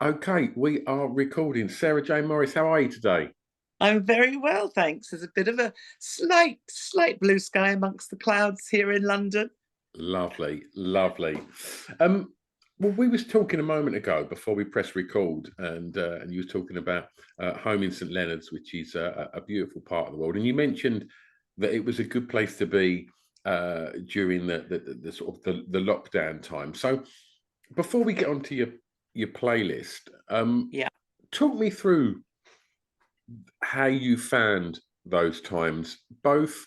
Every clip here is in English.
Okay, we are recording. Sarah Jane Morris, how are you today? I'm very well, thanks. There's a bit of a slight blue sky amongst the clouds here in London. Lovely, lovely. Um, well, we was talking a moment ago before we press record, and you was talking about home in St Leonard's, which is a beautiful part of the world, and you mentioned that it was a good place to be during the sort of the lockdown time. So, before we get onto your playlist, Yeah. talk me through how you found those times, both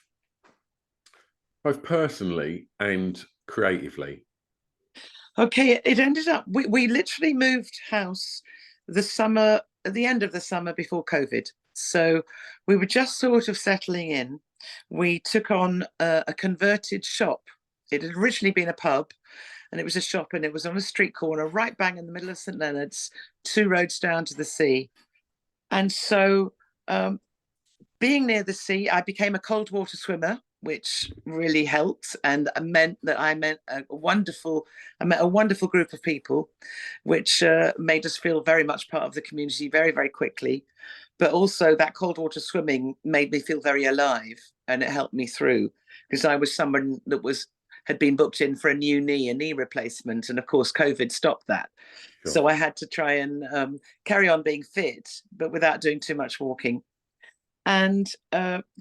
personally and creatively. Okay, it ended up we literally moved house the summer at the end of the summer before COVID. So we were just sort of settling in. We took on a converted shop. It had originally been a pub, and it was a shop, and it was on a street corner right bang in the middle of St Leonard's, two roads down to the sea. And so being near the sea, I became a cold water swimmer, which really helped, and meant that I met a wonderful group of people, which made us feel very much part of the community very, very quickly. But also that cold water swimming made me feel very alive, and it helped me through because I was someone that was had been booked in for a knee replacement, and of course COVID stopped that. Sure. So I had to try and carry on being fit, but without doing too much walking. And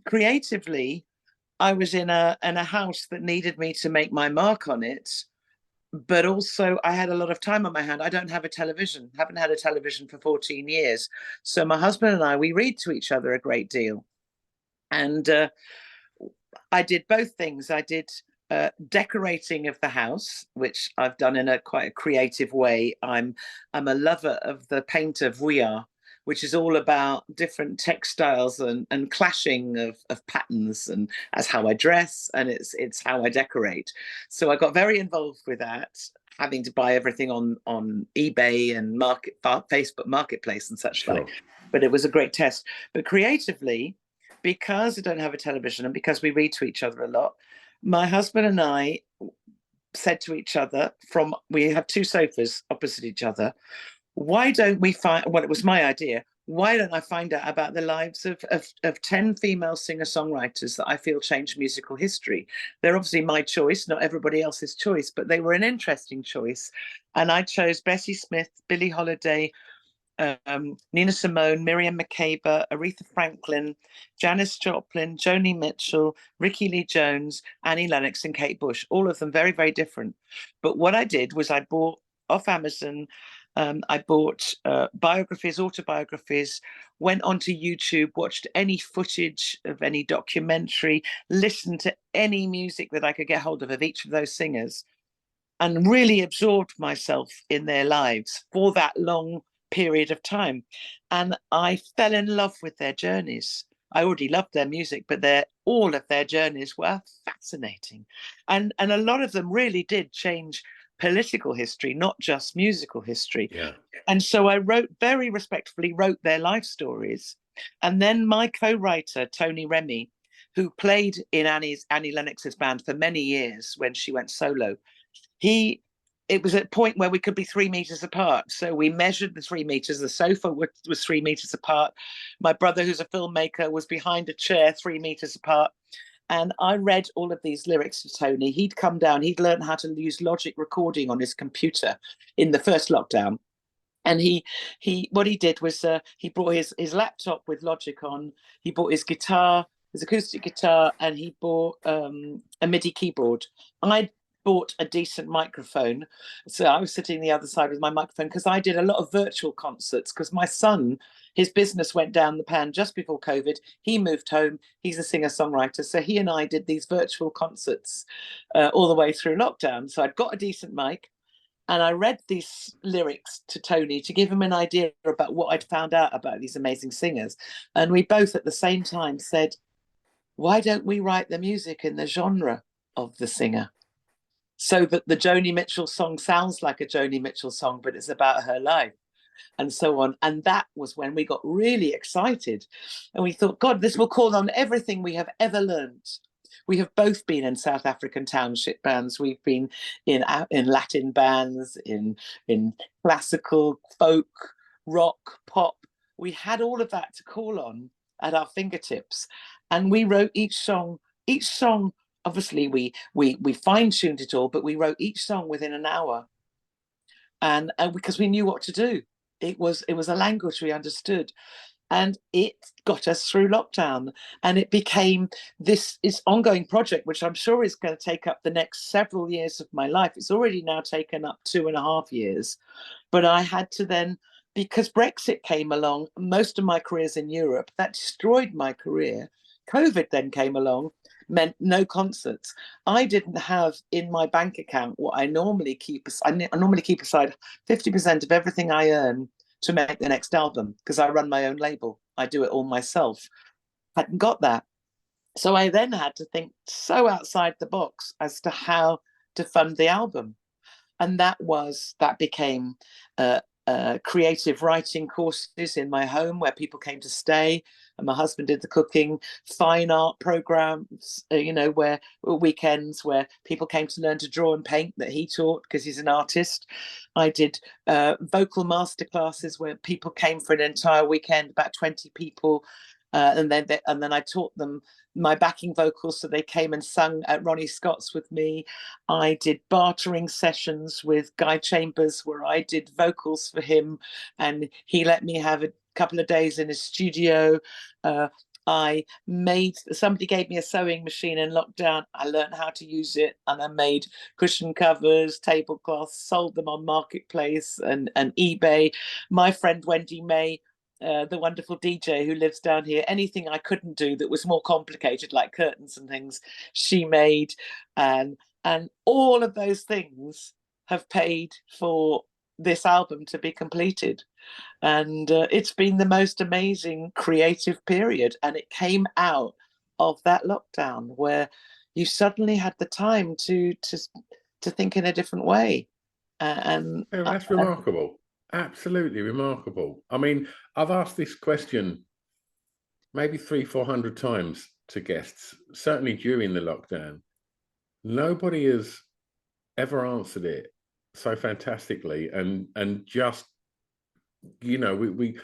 creatively, I was in a house that needed me to make my mark on it, but also I had a lot of time on my hand. I don't have a television, haven't had a television for 14 years. So my husband and I, we read to each other a great deal. And I did both things. I did decorating of the house, which I've done in a quite a creative way. I'm a lover of the painter Vuillard, which is all about different textiles and clashing of patterns, and as how I dress, and it's how I decorate. So I got very involved with that, having to buy everything on eBay and Facebook Marketplace and such like. Sure. But it was a great test. But creatively, because I don't have a television and because we read to each other a lot, my husband and I said to each other, from we have two sofas opposite each other, why don't we find, well, it was my idea, why don't I find out about the lives of 10 female singer-songwriters that I feel changed musical history? They're obviously my choice, not everybody else's choice, but they were an interesting choice. And I chose Bessie Smith, Billie Holiday, Nina Simone, Miriam Makeba, Aretha Franklin, Janis Joplin, Joni Mitchell, Ricky Lee Jones, Annie Lennox, and Kate Bush. All of them very, very different. But what I did was I bought off Amazon. I bought biographies, autobiographies, went onto YouTube, watched any footage of any documentary, listened to any music that I could get hold of each of those singers, and really absorbed myself in their lives for that long period of time. And I fell in love with their journeys. I already loved their music, but all of their journeys were fascinating. And a lot of them really did change political history, not just musical history. Yeah. And so I very respectfully wrote their life stories. And then my co-writer, Tony Remy, who played in Annie Lennox's band for many years when she went solo, he it was at a point where we could be 3 meters apart. So we measured the 3 meters. The sofa was 3 meters apart. My brother, who's a filmmaker, was behind a chair 3 meters apart. And I read all of these lyrics to Tony. He'd come down, he'd learned how to use Logic recording on his computer in the first lockdown. And he what he did was he brought his laptop with Logic on. He bought his guitar, his acoustic guitar, and he bought a MIDI keyboard. I bought a decent microphone, so I was sitting the other side with my microphone because I did a lot of virtual concerts because my son, his business went down the pan just before COVID. He moved home. He's a singer songwriter, so he and I did these virtual concerts all the way through lockdown. So I'd got a decent mic. And I read these lyrics to Tony to give him an idea about what I'd found out about these amazing singers. And we both at the same time said, why don't we write the music in the genre of the singer? So that the Joni Mitchell song sounds like a Joni Mitchell song, but it's about her life and so on. And that was when we got really excited. And we thought, God, this will call on everything we have ever learned we have both been in South African township bands. We've been in Latin bands, in classical, folk, rock, pop. We had all of that to call on at our fingertips, and we wrote each song. Each song, obviously, we fine-tuned it all, but we wrote each song within an hour, and because we knew what to do. It was a language we understood, and it got us through lockdown, and it became this ongoing project, which I'm sure is going to take up the next several years of my life. It's already now taken up 2.5 years, but I had to then, because Brexit came along, most of my career's in Europe, that destroyed my career. COVID then came along, meant no concerts. I didn't have in my bank account what I normally keep. I normally keep aside 50% of everything I earn to make the next album, because I run my own label. I do it all myself. I hadn't got that. So I then had to think so outside the box as to how to fund the album. And that became creative writing courses in my home where people came to stay, and my husband did the cooking, fine art programs, where weekends where people came to learn to draw and paint that he taught because he's an artist. I did vocal masterclasses where people came for an entire weekend, about 20 people, and then I taught them my backing vocals, so they came and sung at Ronnie Scott's with me. I did bartering sessions with Guy Chambers where I did vocals for him, and he let me have a couple of days in his studio. Somebody gave me a sewing machine in lockdown. I learned how to use it, and I made cushion covers, tablecloths, sold them on Marketplace and eBay. My friend Wendy May, the wonderful DJ who lives down here, anything I couldn't do that was more complicated, like curtains and things, she made. And all of those things have paid for this album to be completed. And it's been the most amazing creative period. And it came out of that lockdown where you suddenly had the time to think in a different way. That's remarkable. Absolutely remarkable. I mean, I've asked this question maybe 300-400 times to guests, certainly during the lockdown. Nobody has ever answered it so fantastically, and just, I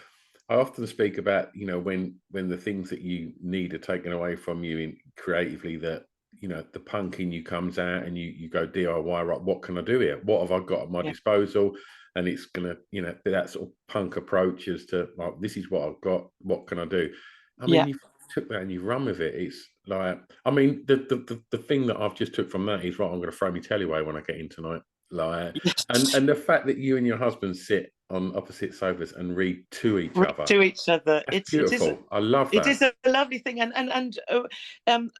often speak about, when the things that you need are taken away from you creatively, that the punk in you comes out and you go DIY, right? What can I do here? What have I got at my disposal? And it's gonna, be that sort of punk approach as to, like, this is what I've got. What can I do? I mean, you took that and you run with it. It's like, I mean, the thing that I've just took from that is, right, I'm going to throw my telly away when I get in tonight. Like, and the fact that you and your husband sit on opposite sofas and read to each other. It's beautiful. I love that. It is a lovely thing, and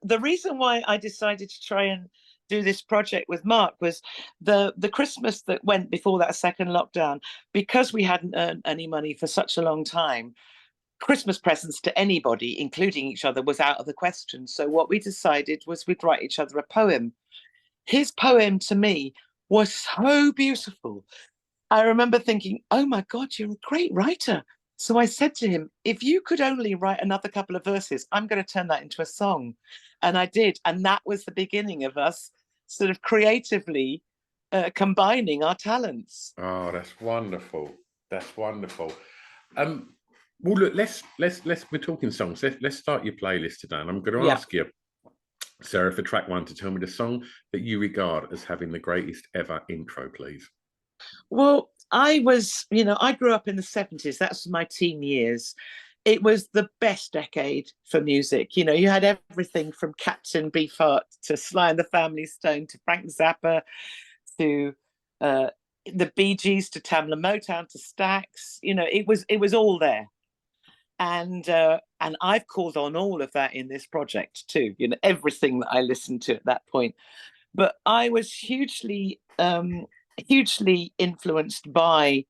the reason why I decided to try and do this project with Mark was the Christmas that went before that second lockdown, because we hadn't earned any money for such a long time. Christmas presents to anybody, including each other, was out of the question. So what we decided was we'd write each other a poem. His poem to me was so beautiful. I remember thinking, oh my God, you're a great writer. So I said to him, if you could only write another couple of verses, I'm going to turn that into a song. And I did. And that was the beginning of us sort of creatively combining our talents. Oh, that's wonderful. That's wonderful. Well, look, let's we're talking songs. Let's start your playlist today. And I'm going to ask you, Sarah, for track one, to tell me the song that you regard as having the greatest ever intro, please. Well, I grew up in the 70s. That's my teen years. It was the best decade for music. You had everything from Captain Beefheart to Sly and the Family Stone to Frank Zappa to the Bee Gees to Tamla Motown to Stax. It was all there. And I've called on all of that in this project too. Everything that I listened to at that point. But I was hugely influenced by,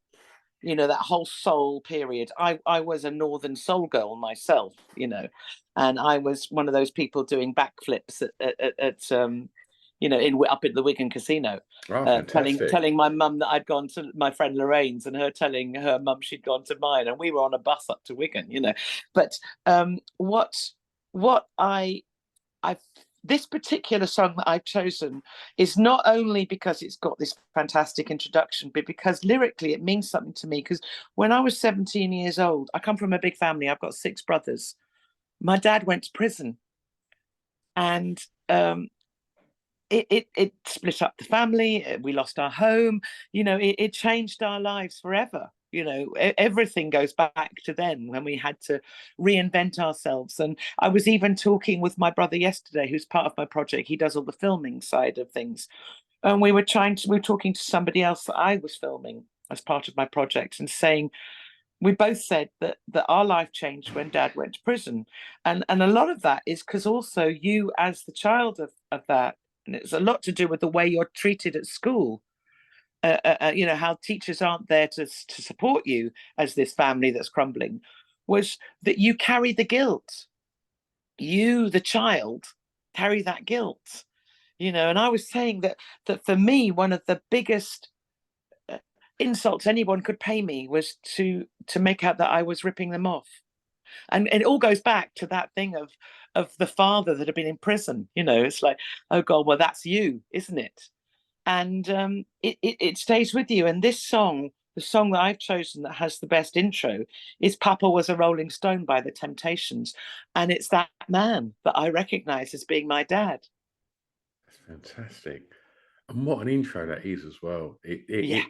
that whole soul period. I was a Northern soul girl myself, and I was one of those people doing backflips up at the Wigan Casino, telling my mum that I'd gone to my friend Lorraine's, and her telling her mum she'd gone to mine, and we were on a bus up to Wigan, But what this particular song that I've chosen is not only because it's got this fantastic introduction, but because lyrically it means something to me. Because when I was 17 years old, I come from a big family. I've got 6 brothers. My dad went to prison, and it split up the family. We lost our home. It changed our lives forever. Everything goes back to then, when we had to reinvent ourselves. And I was even talking with my brother yesterday, who's part of my project. He does all the filming side of things, and we were talking to somebody else that I was filming as part of my project, and saying, we both said that our life changed when Dad went to prison. And a lot of that is because also you, as the child of that, and it's a lot to do with the way you're treated at school. How teachers aren't there to support you as this family that's crumbling, was that you carry the guilt. You, the child, carry that guilt. And I was saying that for me, one of the biggest insults anyone could pay me was to make out that I was ripping them off. And it all goes back to that thing of the father that had been in prison. It's like, oh God, well, that's you, isn't it? And it stays with you. And this song, the song that I've chosen that has the best intro, is Papa Was a Rolling Stone by The Temptations. And it's that man that I recognize as being my dad. That's fantastic. And what an intro that is as well. Yeah.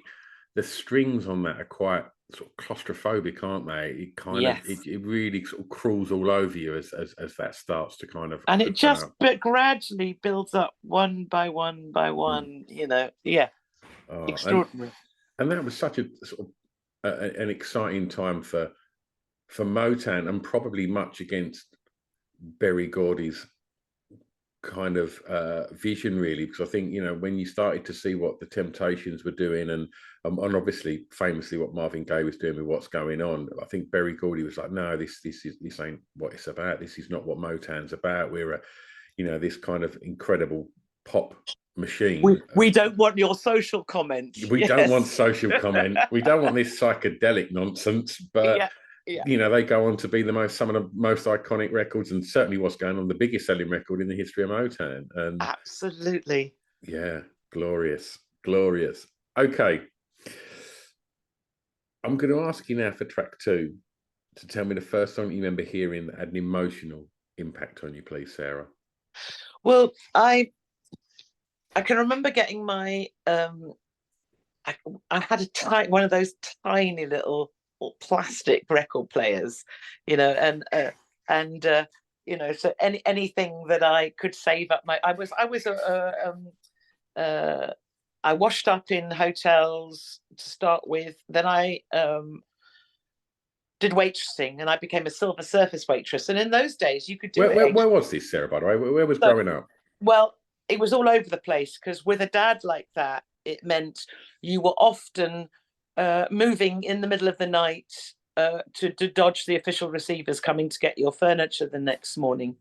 The strings on that are quite sort of claustrophobic, aren't they? It kind of Yes. it really sort of crawls all over you as that starts to kind of And it open just up. but gradually builds up one by one by one, yeah. Extraordinary. And that was such a sort of an exciting time for Motown, and probably much against Berry Gordy's kind of vision, really, because I think when you started to see what the Temptations were doing, and obviously famously what Marvin Gaye was doing with What's Going On, I think Berry Gordy was like, no, this ain't what it's about. This is not what Motown's about. We're this kind of incredible pop machine. We don't want your social comment. We don't want social comment. We don't want this psychedelic nonsense. But yeah. they go on to be some of the most iconic records, and certainly What's Going On, the biggest selling record in the history of Motown. And absolutely, yeah, glorious. Okay, I'm going to ask you now for track 2 to tell me the first song you remember hearing that had an emotional impact on you, please, Sarah. Well, I can remember getting my I had one of those tiny little plastic record players, and so anything that I could save up I washed up in hotels to start with. Then I did waitressing, and I became a Silver Surface waitress. And in those days, you could do it. Where was this, Sarah, by the way? Where was growing up? Well, it was all over the place, because with a dad like that, it meant you were often moving in the middle of the night to dodge the official receivers coming to get your furniture the next morning.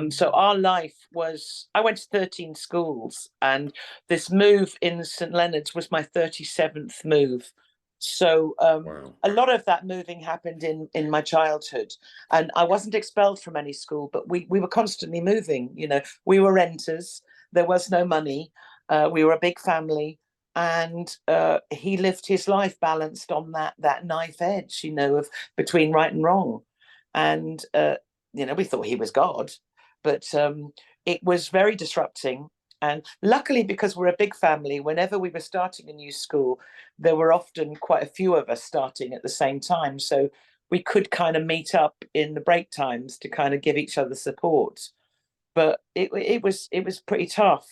So our life was, I went to 13 schools, and this move in St. Leonard's was my 37th move. So wow. A lot of that moving happened in my childhood, and I wasn't expelled from any school, but we were constantly moving. We were renters. There was no money. We were a big family, and he lived his life balanced on that knife edge, of between right and wrong. And we thought he was God, but it was very disrupting. And luckily, because we're a big family, whenever we were starting a new school, there were often quite a few of us starting at the same time. So we could kind of meet up in the break times to kind of give each other support. But it was pretty tough.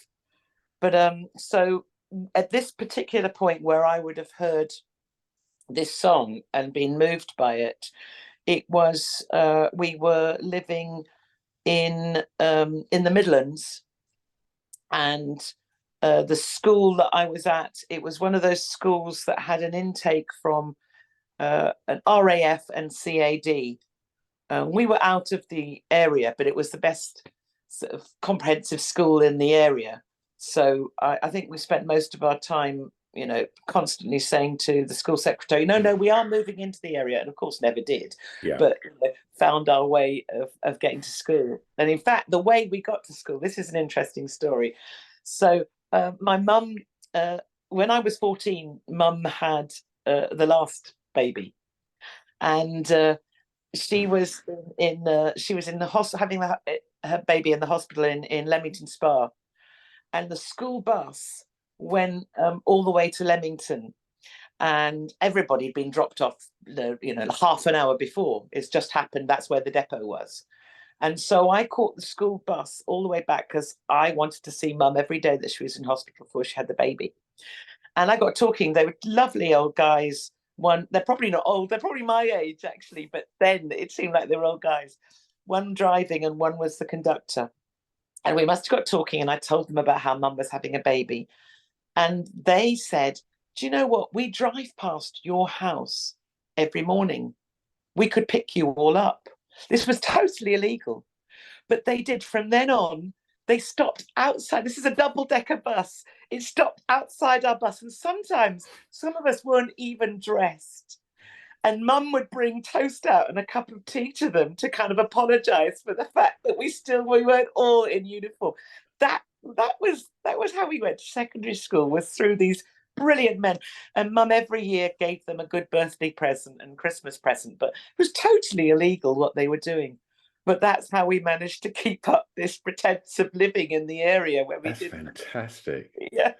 But so at this particular point where I would have heard this song and been moved by it, it was we were living in the Midlands, and the school that I was at, it was one of those schools that had an intake from an RAF and CAD. We were out of the area, but it was the best sort of comprehensive school in the area. So I think we spent most of our time you know, constantly saying to the school secretary, no, we are moving into the area, and of course never did, Yeah. but you know, found our way of getting to school. And in fact, the way we got to school, this is an interesting story. So my mum, when I was 14, mum had the last baby, and she was in the hospital having her baby in the hospital in Leamington Spa, and the school bus went all the way to Leamington, and everybody had been dropped off, you know, half an hour before. It's just happened. That's where the depot was. And so I caught the school bus all the way back because I wanted to see mum every day that she was in hospital before she had the baby. And I got talking. They were lovely old guys. One, they're probably not old. They're probably my age, actually. But then it seemed like they were old guys. One driving and one was the conductor. And we must have got talking, and I told them about how mum was having a baby. And they said, do you know what? We drive past your house every morning. We could pick you all up. This was totally illegal. But they did from then on. They stopped outside. This is a double-decker bus. It stopped outside our bus. And sometimes some of us weren't even dressed. And mum would bring toast out and a cup of tea to them to kind of apologise for the fact that we weren't all in uniform. That was how we went to secondary school, was through these brilliant men. And mum every year gave them a good birthday present and Christmas present, but it was totally illegal what they were doing. But that's how we managed to keep up this pretense of living in the area where we That's fantastic. Yeah.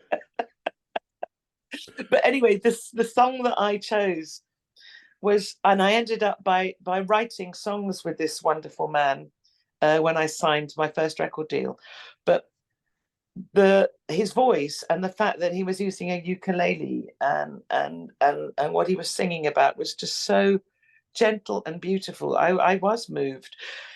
But anyway, the song that I chose was, and I ended up by writing songs with this wonderful man when I signed my first record deal. But his voice and the fact that he was using a ukulele and what he was singing about was just so gentle and beautiful. I was moved.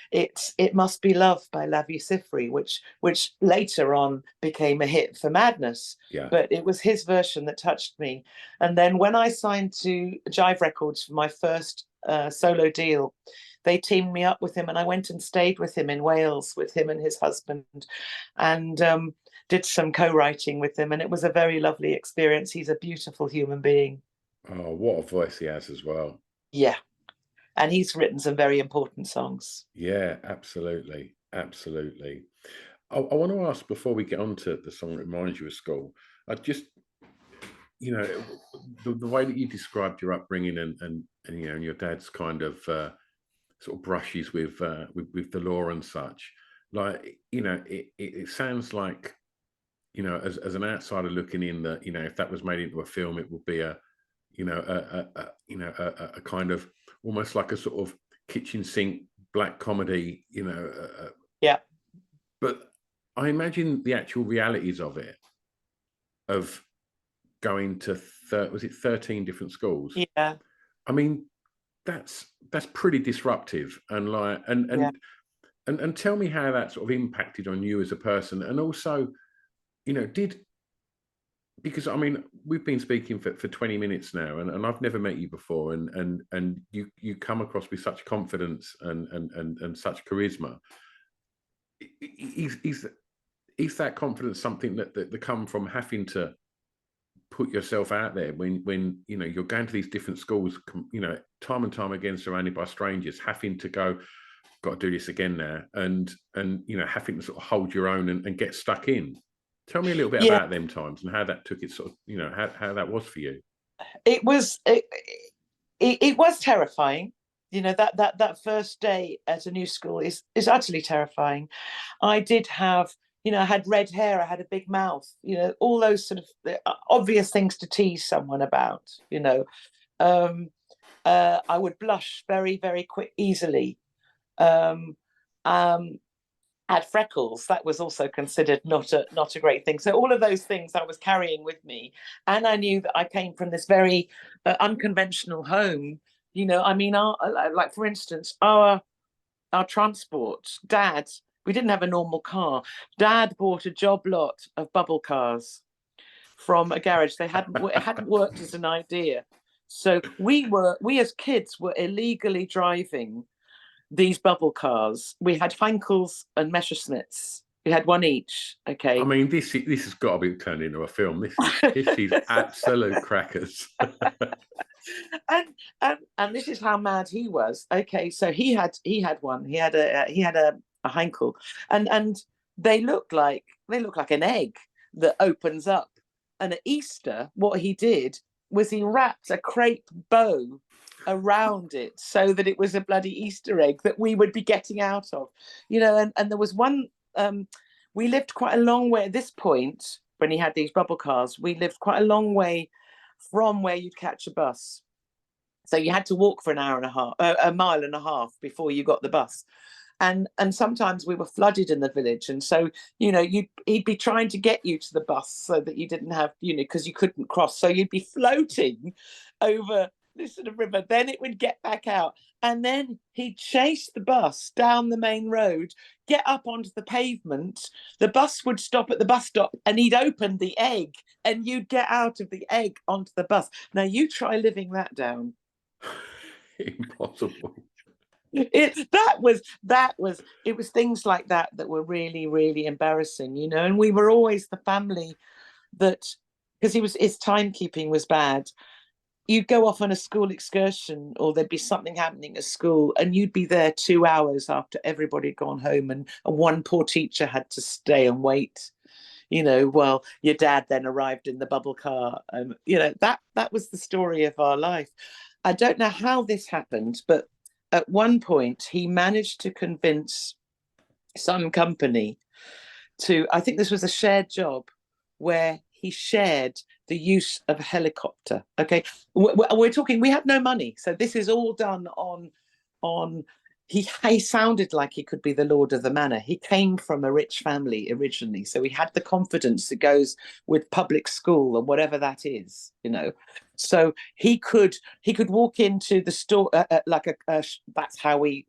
It Must Be Love by Lavi Siffre, which later on became a hit for Madness. Yeah. But it was his version that touched me. And then when I signed to Jive Records for my first solo deal, they teamed me up with him, and I went and stayed with him in Wales with him and his husband, and did some co-writing with him. And it was a very lovely experience. He's a beautiful human being. Oh, what a voice he has as well. Yeah. And he's written some very important songs. Yeah, absolutely. Absolutely. I want to ask, before we get on to the song that reminds you of school, I just, you know, the way that you described your upbringing and you know, and your dad's kind of sort of brushes with the law and such, like, you know, it sounds like, you know, as an outsider looking in, that, you know, if that was made into a film, it would be a kind of almost like a sort of kitchen sink black comedy, you know. Yeah. But I imagine the actual realities of it, of going to 13 different schools. Yeah. I mean, that's pretty disruptive, and like, and tell me how that sort of impacted on you as a person, and also, you know, because I mean, we've been speaking for 20 minutes now, and I've never met you before, and you come across with such confidence and such charisma. Is that confidence something that come from having to put yourself out there when you know, you're going to these different schools, you know, time and time again, surrounded by strangers, having to go, got to do this again now, and you know, having to sort of hold your own and get stuck in? Tell me a little bit about them times and how that took it, sort of, you know, how that was for you. It was terrifying. You know, that first day at a new school is utterly terrifying. I did have, you know, I had red hair, I had a big mouth, you know, all those sort of obvious things to tease someone about, you know. I would blush very, very easily. Had freckles, that was also considered not a great thing. So all of those things I was carrying with me, and I knew that I came from this very unconventional home. You know, I mean, like for instance, our transport, Dad, we didn't have a normal car. Dad bought a job lot of bubble cars from a garage. It hadn't worked as an idea. So we as kids were illegally driving these bubble cars. We had Heinkels and Messerschmitts, We had one each. Okay. I mean, this has got to be turned into a film. This is absolute crackers. and this is how mad he was. Okay, so he had one. He had a Heinkel, and they look like an egg that opens up. And at Easter, what he did was he wrapped a crepe bow around it so that it was a bloody Easter egg that we would be getting out of, you know. And there was one. We lived quite a long way at this point when he had these bubble cars. We lived quite a long way from where you'd catch a bus. So you had to walk for an hour and a half, a mile and a half before you got the bus. And sometimes we were flooded in the village. And so, you know, he'd be trying to get you to the bus so that you didn't have, you know, because you couldn't cross. So you'd be floating over this sort of river. Then it would get back out. And then he'd chase the bus down the main road, get up onto the pavement. The bus would stop at the bus stop and he'd open the egg and you'd get out of the egg onto the bus. Now you try living that down. Impossible. It was things like that were really, really embarrassing, you know. And we were always the family that, because his timekeeping was bad, you'd go off on a school excursion or there'd be something happening at school and you'd be there 2 hours after everybody had gone home, and one poor teacher had to stay and wait, you know, while your dad then arrived in the bubble car. And you know, that was the story of our life. I don't know how this happened, but at one point he managed to convince some company to, I think this was a shared job, where he shared the use of a helicopter. Okay, we're talking, we had no money, so this is all done on he sounded like he could be the lord of the manor. He came from a rich family originally, so he had the confidence that goes with public school and whatever that is, you know. So he could walk into the store like that's how we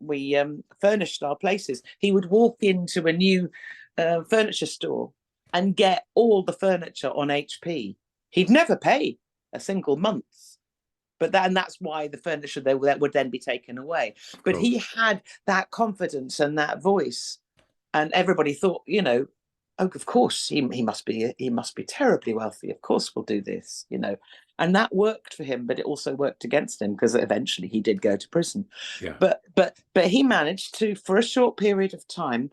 furnished our places. He would walk into a new furniture store and get all the furniture on HP. He'd never pay a single month, but that's why the furniture that would then be taken away. But he had that confidence and that voice, and everybody thought, you know, oh, of course he must be terribly wealthy. Of course we'll do this, you know. And that worked for him, but it also worked against him because eventually he did go to prison. Yeah. But he managed to, for a short period of time,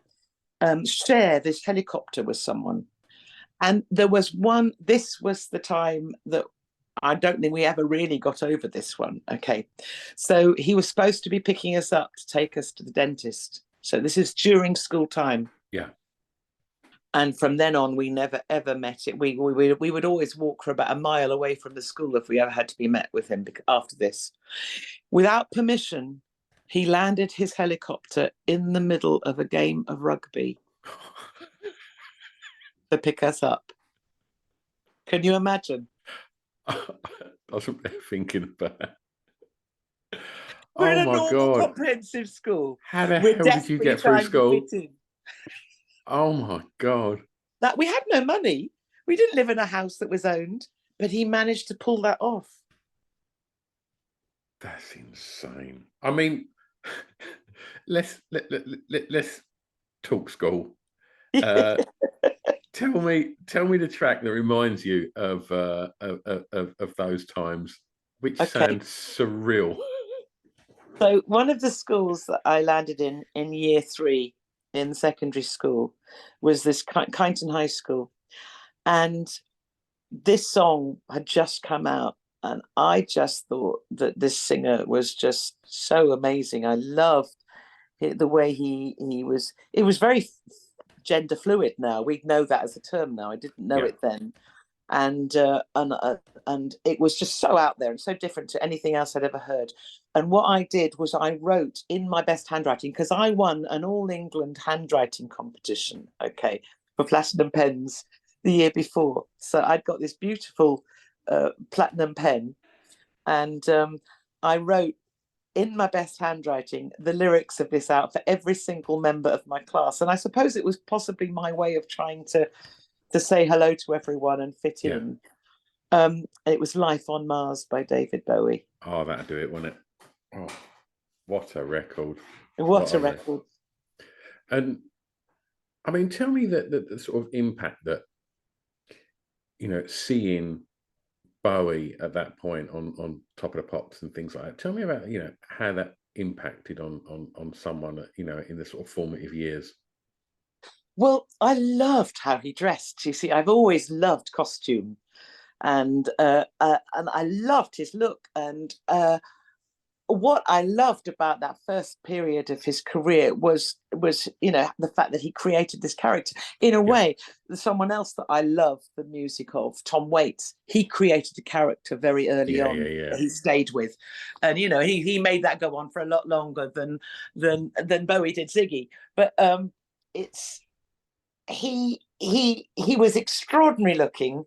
share this helicopter with someone. And there was one, this was the time that I don't think we ever really got over this one. Okay. So he was supposed to be picking us up to take us to the dentist. So this is during school time. Yeah. And from then on, we never, ever met it. We would always walk for about a mile away from the school if we ever had to be met with him after this. Without permission, he landed his helicopter in the middle of a game of rugby to pick us up. Can you imagine? I wasn't thinking about it. We're in a my normal God. comprehensive school. How the hell did you get through school? Oh my God. That we had no money. We didn't live in a house that was owned, but he managed to pull that off. That's insane. I mean, let's talk school. Tell me the track that reminds you of those times, which sounds surreal. So one of the schools that I landed in year 3 in secondary school was this Kyneton High School, and this song had just come out, and I just thought that this singer was just so amazing. I loved the way he was. It was very gender fluid now. We know that as a term now. I didn't know it then. And it was just so out there and so different to anything else I'd ever heard. And what I did was I wrote in my best handwriting, because I won an All England handwriting competition, for platinum pens the year before. So I'd got this beautiful platinum pen, and I wrote in my best handwriting the lyrics of this out for every single member of my class. And I suppose it was possibly my way of trying to say hello to everyone and fit in. It was Life on Mars by David Bowie. Oh, that'd do it, wouldn't it? Oh, what a record. What a record. And I mean, tell me the sort of impact that, seeing Bowie at that point on Top of the Pops and things like that. Tell me about, how that impacted on someone, in the sort of formative years. Well, I loved how he dressed. You see, I've always loved costume, and I loved his look. And what I loved about that first period of his career was the fact that he created this character in a Yeah, way. Someone else that I love the music of, Tom Waits, he created a character very early yeah, yeah, on yeah, that he stayed with, and he made that go on for a lot longer than Bowie did Ziggy. But it's he was extraordinary looking,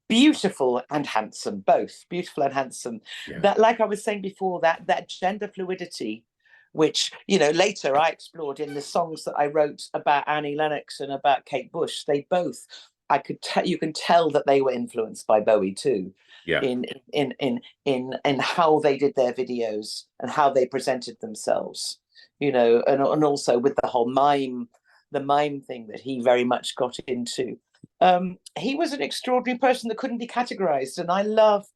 beautiful and handsome, both beautiful and handsome. yeah. That, like I was saying before, that gender fluidity, which later I explored in the songs that I wrote about Annie Lennox and about Kate Bush. They both, you can tell that they were influenced by Bowie too, Yeah. in how they did their videos and how they presented themselves, and also with the whole mime thing that he very much got into. He was an extraordinary person that couldn't be categorized, and I love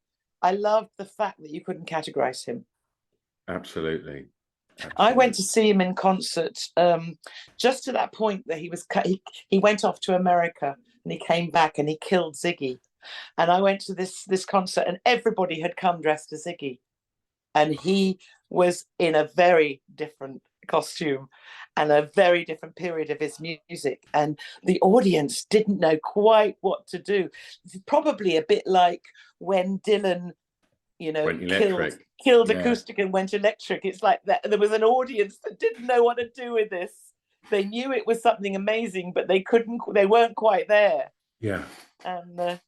the fact that you couldn't categorize him. Absolutely. I went Absolutely. to see him in concert, just to that point that he went off to America and he came back and he killed Ziggy. And I went to this concert and everybody had come dressed as Ziggy, and he was in a very different costume and a very different period of his music, and the audience didn't know quite what to do. Probably a bit like when Dylan Went killed electric. Yeah. Acoustic and went electric. It's like that there was an audience that didn't know what to do with this. They knew it was something amazing, but they weren't quite there. Yeah. And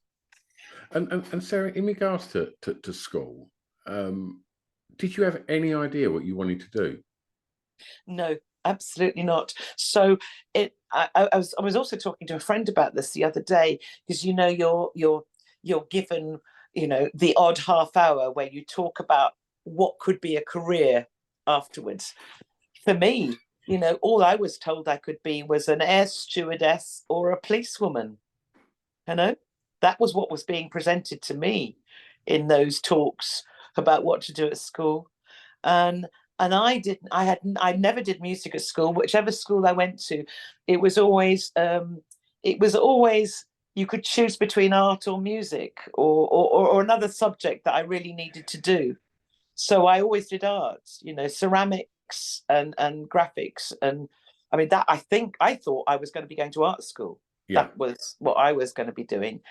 And Sarah, in regards to school, did you have any idea what you wanted to do? no, absolutely not. So I was also talking to a friend about this the other day, because you're given the odd half hour where you talk about what could be a career afterwards. For me, all I was told I could be was an air stewardess or a policewoman. You know, that was what was being presented to me in those talks about what to do at school. And I never did music at school. Whichever school I went to, it was always you could choose between art or music, or another subject that I really needed to do. So I always did arts, ceramics and graphics. And I mean, that I thought I was going to be going to art school. Yeah. That was what I was going to be doing,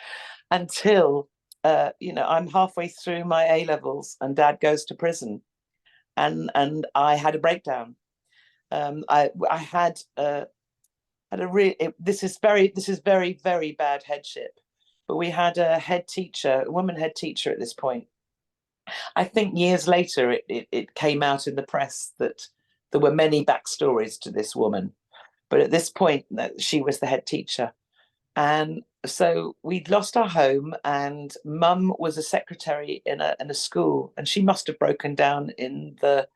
until I'm halfway through my A levels and Dad goes to prison, and I had a breakdown. I had a real. This is very very bad headship, but we had a woman head teacher at this point. I think years later it came out in the press that there were many backstories to this woman, but at this point she was the head teacher. And so we'd lost our home, and Mum was a secretary in a school, and she must have broken down in the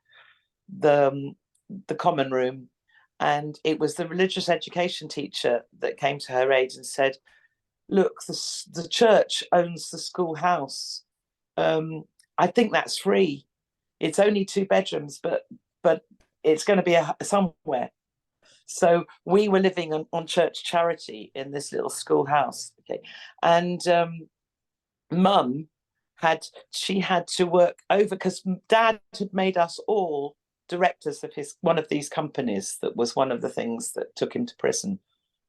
the common room. And it was the religious education teacher that came to her aid and said, "Look, the church owns the schoolhouse. I think that's free. It's only 2 bedrooms, but it's going to be somewhere." So we were living on church charity in this little schoolhouse. Okay, and Mum had to work over, because Dad had made us all directors of one of these companies. That was one of the things that took him to prison.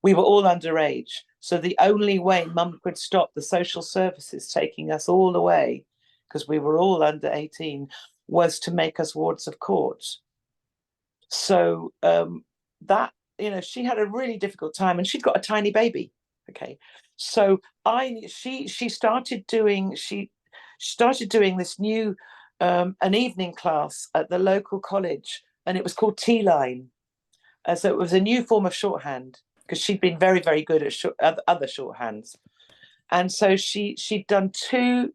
We were all underage, so the only way Mum could stop the social services taking us all away, because we were all under 18, was to make us wards of court. So that she had a really difficult time, and she'd got a tiny baby. Okay, so she started doing this new an evening class at the local college, and it was called T line. So it was a new form of shorthand, because she'd been very very good at other shorthands. And so she'd done 2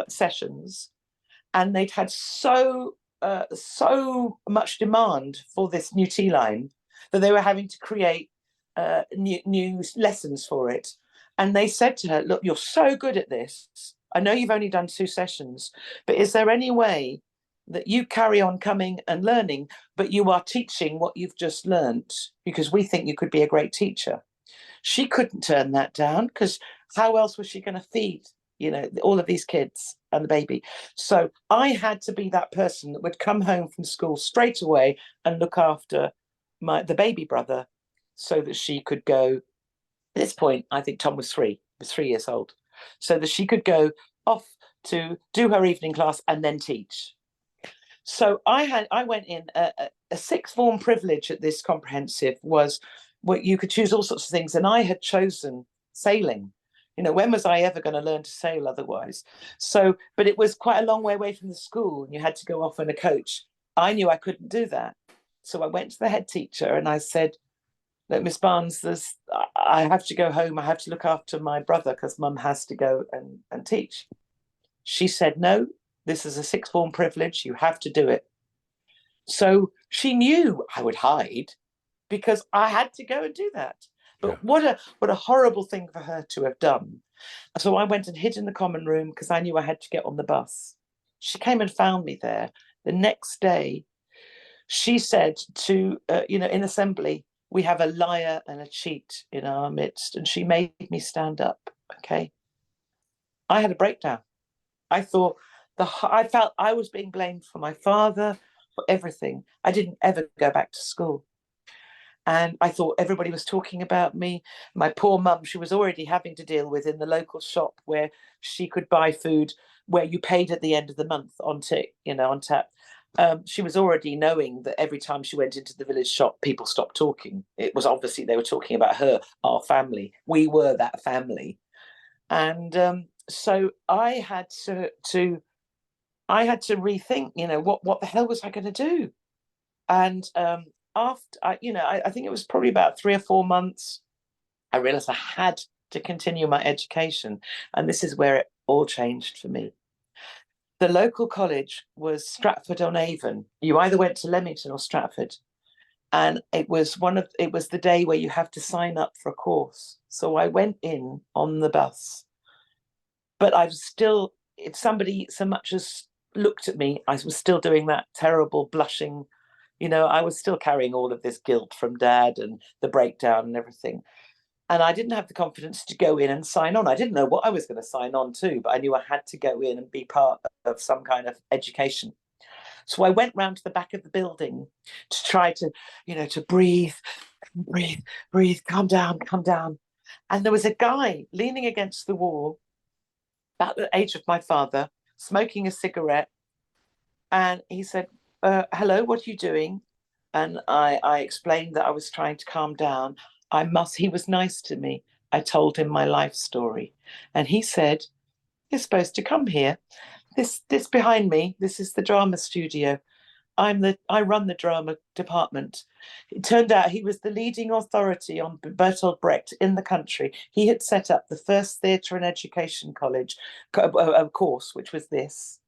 sessions, and they'd had so much demand for this new T line that they were having to create new lessons for it. And they said to her, look, you're so good at this. I know you've only done 2 sessions, but is there any way that you carry on coming and learning, but you are teaching what you've just learned, because we think you could be a great teacher? She couldn't turn that down, because how else was she going to feed, all of these kids and the baby? So I had to be that person that would come home from school straight away and look after the baby brother, so that she could go. At this point, I think Tom was 3 years old, so that she could go off to do her evening class and then teach. So I went in a sixth form privilege at this comprehensive was what you could choose all sorts of things, and I had chosen sailing. When was I ever going to learn to sail otherwise? So, but it was quite a long way away from the school, and you had to go off in a coach. I knew I couldn't do that, so I went to the head teacher and I said, "Look, Miss Barnes, I have to go home. I have to look after my brother because Mum has to go and teach." She said, "No, this is a sixth form privilege. You have to do it." So she knew I would hide because I had to go and do that. But what a horrible thing for her to have done. So I went and hid in the common room because I knew I had to get on the bus. She came and found me there. The next day, she said to, in assembly, we have a liar and a cheat in our midst. And she made me stand up. Okay. I had a breakdown. I thought I felt I was being blamed for my father, for everything. I didn't ever go back to school. And I thought everybody was talking about me. My poor mum, she was already having to deal with in the local shop where she could buy food where you paid at the end of the month on tap. She was already knowing that every time she went into the village shop, people stopped talking. It was obviously they were talking about her, our family. We were that family. And so I had to rethink, what the hell was I going to do? And after I think it was probably about 3 or 4 months, I realized I had to continue my education, and this is where it all changed for me. The local college was Stratford-on-Avon. You either went to Leamington or Stratford, and it was the day where you have to sign up for a course. So I went in on the bus, but I was still, if somebody so much as looked at me, I was still doing that terrible blushing. I was still carrying all of this guilt from Dad and the breakdown and everything. And I didn't have the confidence to go in and sign on. I didn't know what I was going to sign on to, but I knew I had to go in and be part of some kind of education. So I went round to the back of the building to try to, to breathe, calm down. And there was a guy leaning against the wall, about the age of my father, smoking a cigarette. And he said, "Hello, what are you doing?" And I explained that I was trying to calm down. He was nice to me. I told him my life story. And he said, "You're supposed to come here. This behind me, this is the drama studio. I run the drama department." It turned out he was the leading authority on Bertolt Brecht in the country. He had set up the first theatre and education college course, which was this.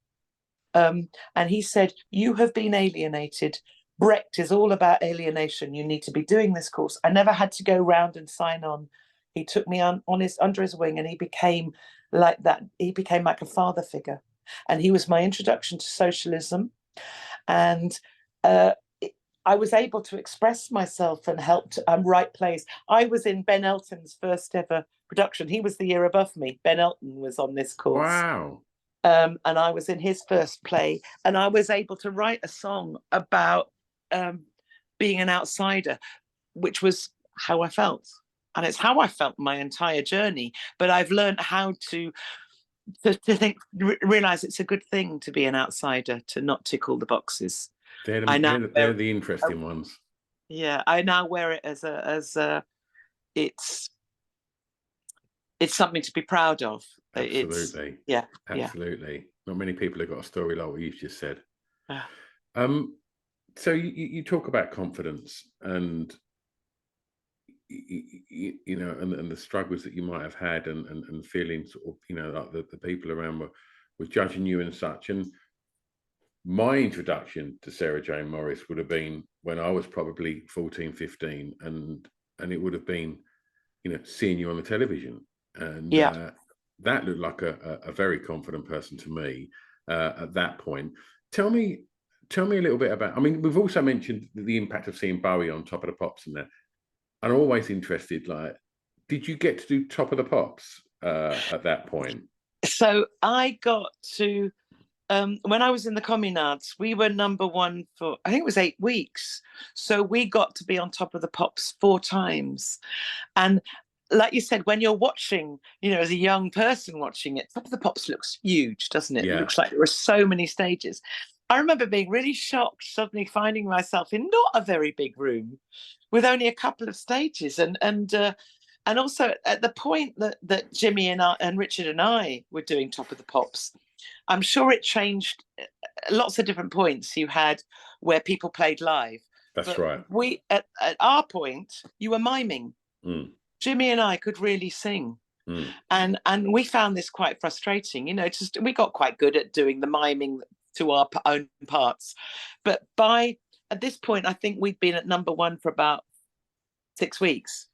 And he said, "You have been alienated. Brecht is all about alienation. You need to be doing this course." I never had to go round and sign on. He took me under his wing, and he became like that. He became like a father figure, and he was my introduction to socialism. And I was able to express myself and help write plays. I was in Ben Elton's first ever production. He was the year above me. Ben Elton was on this course. Wow. And I was in his first play, and I was able to write a song about being an outsider, which was how I felt. And it's how I felt my entire journey. But I've learned how to realize it's a good thing to be an outsider, to not tick all the boxes. They're the interesting ones. Yeah, I now wear it as it's something to be proud of. Absolutely. Absolutely. Yeah. Not many people have got a story like what you've just said. So you talk about confidence and and the struggles that you might have had and feeling sort of, like the people around were judging you and such. And my introduction to Sarah Jane Morris would have been when I was probably 14, 15, and and it would have been, seeing you on the television, and Yeah. that looked like a very confident person to me at that point. Tell me a little bit about. I mean, we've also mentioned the impact of seeing Bowie on Top of the Pops and that. I'm always interested. Like, did you get to do Top of the Pops at that point? So I got to when I was in the Communards, we were number one for, I think it was 8 weeks. So we got to be on Top of the Pops 4 times. And like you said, when you're watching, as a young person watching it, Top of the Pops looks huge, doesn't it? It looks like there were so many stages. I remember being really shocked, suddenly finding myself in not a very big room with only a couple of stages. And also at the point that Jimmy and Richard and I were doing Top of the Pops, I'm sure it changed lots of different points. You had where people played live. That's right. We at our point, you were miming. Mm. Jimmy and I could really sing. Mm. And we found this quite frustrating. We got quite good at doing the miming to our own parts. But at this point, I think we'd been at number 1 for about 6 weeks.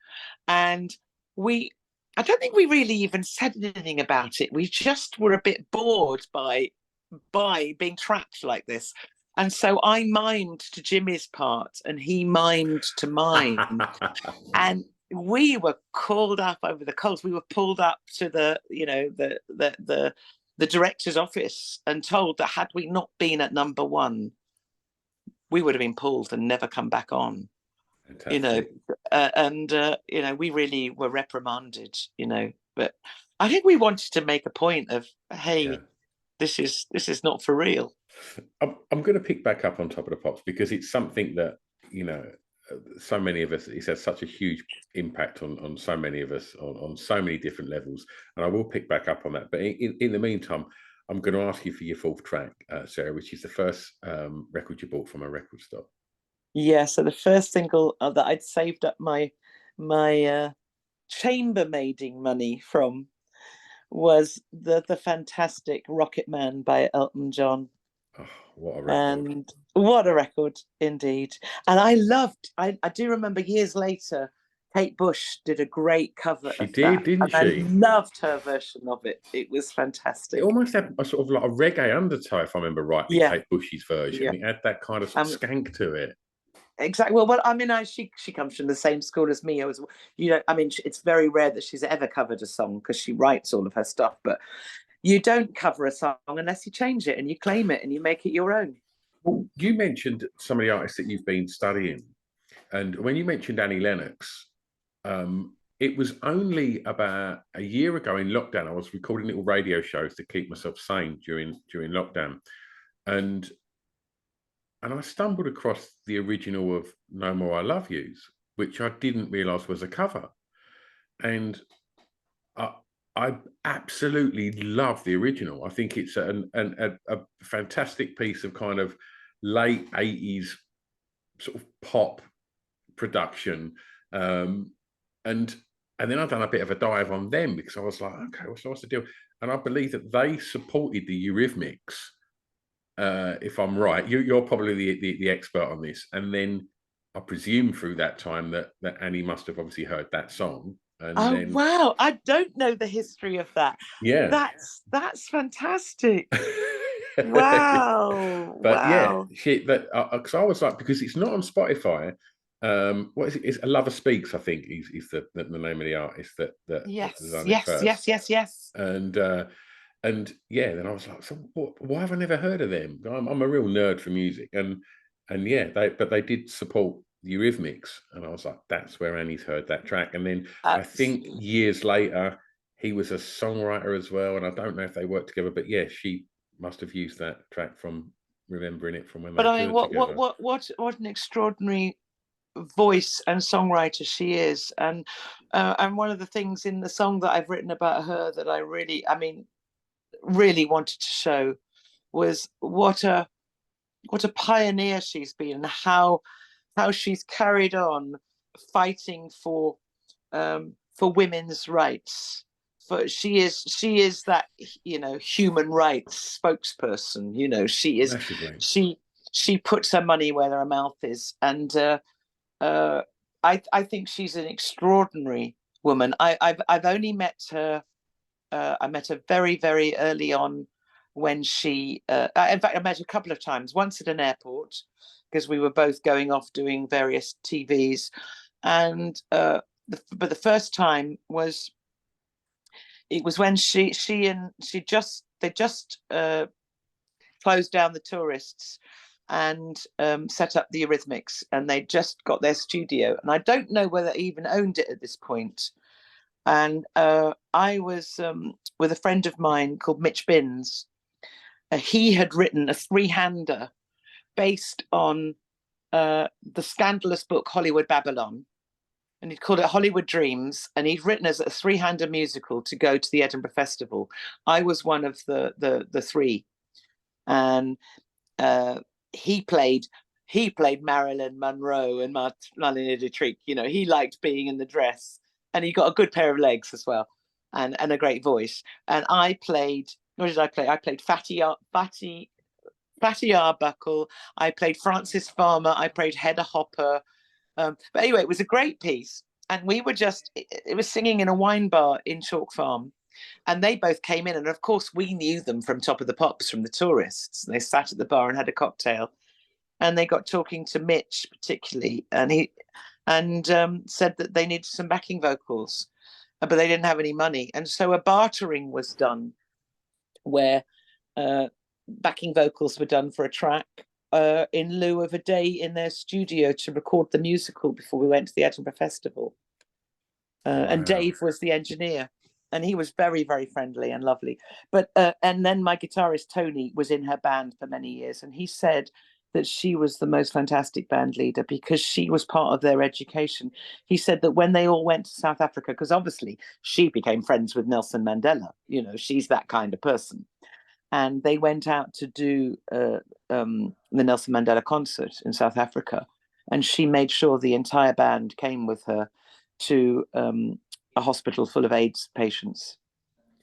And I don't think we really even said anything about it. We just were a bit bored by being trapped like this. And so I mimed to Jimmy's part and he mimed to mine. And we were called up over the coals. We were pulled up to the director's office and told that had we not been at number 1, we would have been pulled and never come back on. Fantastic. We really were reprimanded, but I think we wanted to make a point of, hey, this is not for real. I'm going to pick back up on Top of the Pops because it's something that, so many of us, it's had such a huge impact on so many of us on so many different levels. And I will pick back up on that. But in the meantime, I'm going to ask you for your 4th track, Sarah, which is the first record you bought from a record store. Yeah, so the first single that I'd saved up my chambermaiding money from was the fantastic Rocket Man by Elton John. Oh, what a record. And what a record indeed. And I do remember years later, Kate Bush did a great cover She of did, that. didn't And she? I loved her version of it. It was fantastic. It almost had a sort of like a reggae undertow, if I remember rightly, Kate Bush's version. Yeah. It had that kind of skank to it. Exactly. Well, I mean, she comes from the same school as me. It's very rare that she's ever covered a song because she writes all of her stuff. But you don't cover a song unless you change it and you claim it and you make it your own. Well, you mentioned some of the artists that you've been studying, and when you mentioned Annie Lennox, it was only about a year ago in lockdown. I was recording little radio shows to keep myself sane during lockdown, and I stumbled across the original of No More I Love Yous, which I didn't realise was a cover. And I absolutely love the original. I think it's a fantastic piece of kind of late 80s sort of pop production. And then I've done a bit of a dive on them because I was like, okay, what's the deal? And I believe that they supported the Eurythmics. If I'm right, you're probably the expert on this. And then I presume through that time that Annie must have obviously heard that song. And wow! I don't know the history of that. Yeah, that's fantastic. Wow! But wow. yeah, because I was like, because it's not on Spotify. What is it? It's A Lover Speaks, I think, is the name of the artist that Yes, done it first. yes. And yeah, then I was like, so why have I never heard of them? I'm a real nerd for music, and yeah, they did support the Eurythmics, and I was like, that's where Annie's heard that track. And then I think years later, he was a songwriter as well, and I don't know if they worked together, but yeah, she must have used that track from Remembering It from when they toured together. What an extraordinary voice and songwriter she is, and one of the things in the song that I've written about her that I really wanted to show was what a pioneer she's been, and how she's carried on fighting for women's rights. For she is that human rights spokesperson. She is. She puts her money where her mouth is, and I think she's an extraordinary woman. I've only met her. I met her very, very early on when she. In fact, I met her a couple of times. Once at an airport because we were both going off doing various TVs, and but the first time was it was when they just closed down the tourists and set up the Eurythmics, and they just got their studio, and I don't know whether they even owned it at this point. And I was with a friend of mine called Mitch Binns. He had written a three-hander based on the scandalous book Hollywood Babylon, and he'd called it Hollywood Dreams, and he'd written as a three-hander musical to go to the Edinburgh Festival. I was one of the three, and he played Marilyn Monroe and Marlene Dietrich. You know, he liked being in the dress, and he got a good pair of legs as well, and a great voice. And I played. What did I play? I played Fatty Arbuckle. I played Frances Farmer. I played Hedda Hopper. But anyway, it was a great piece, and we were it was singing in a wine bar in Chalk Farm, and they both came in, and of course we knew them from Top of the Pops, from the tourists. They sat at the bar and had a cocktail, and they got talking to Mitch particularly, and he said that they needed some backing vocals, but they didn't have any money, and so a bartering was done where backing vocals were done for a track in lieu of a day in their studio to record the musical before we went to the Edinburgh Festival. Wow. And Dave was the engineer, and he was very, very friendly and lovely. But and then my guitarist Tony was in her band for many years, and he said that she was the most fantastic band leader because she was part of their education. He said that when they all went to South Africa, because obviously she became friends with Nelson Mandela, you know, she's that kind of person. And they went out to do the Nelson Mandela concert in South Africa. And she made sure the entire band came with her to a hospital full of AIDS patients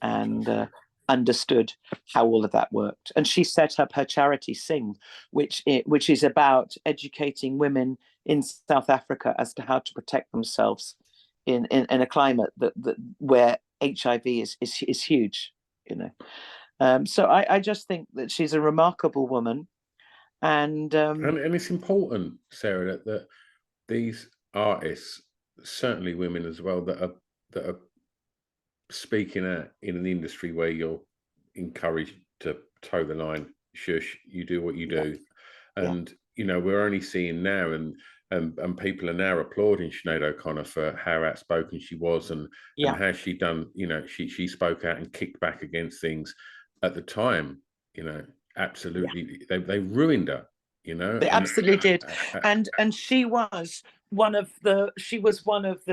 and understood how all of that worked. And she set up her charity Sing, which is about educating women in South Africa as to how to protect themselves in a climate that where HIV is huge, you know. So I just think that she's a remarkable woman, and it's important, Sarah, that these artists, certainly women as well, that are speaking out in an industry where you're encouraged to toe the line. Shush, you do what you do, and you know, we're only seeing now, and people are now applauding Sinead O'Connor for how outspoken she was, and how she done. You know, she spoke out and kicked back against things. At the time, you know, absolutely, they ruined her. You know, they absolutely did, and she was one of the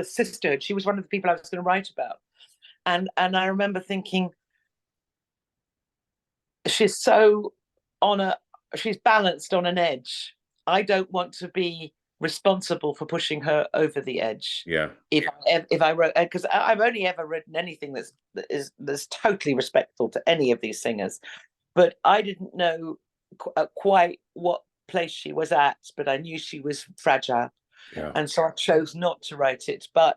sisterhood. She was one of the people I was going to write about, and I remember thinking, she's balanced on an edge. I don't want to be responsible for pushing her over the edge. Yeah. If I wrote, because I've only ever written anything that's totally respectful to any of these singers, but I didn't know quite what place she was at, but I knew she was fragile, and so I chose not to write it. But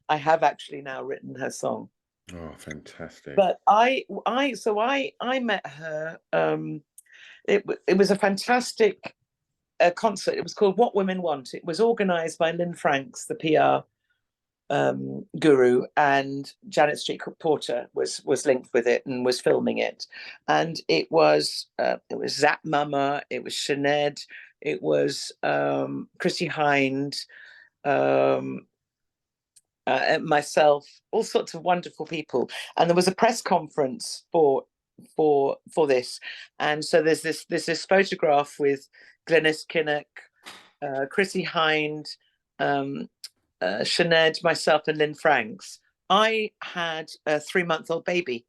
I have actually now written her song. Oh, fantastic! But I met her. It was a fantastic concert. It was called What Women Want. It was organised by Lynn Franks, the PR guru, and Janet Street Porter was linked with it and was filming it. And it was Zap Mama, it was Sinead, it was Chrissy Hind, myself, all sorts of wonderful people. And there was a press conference for this, and so there's this photograph with Glenys Kinnock, Chrissy Hind, Sinead, myself, and Lynn Franks. I had a 3-month-old baby,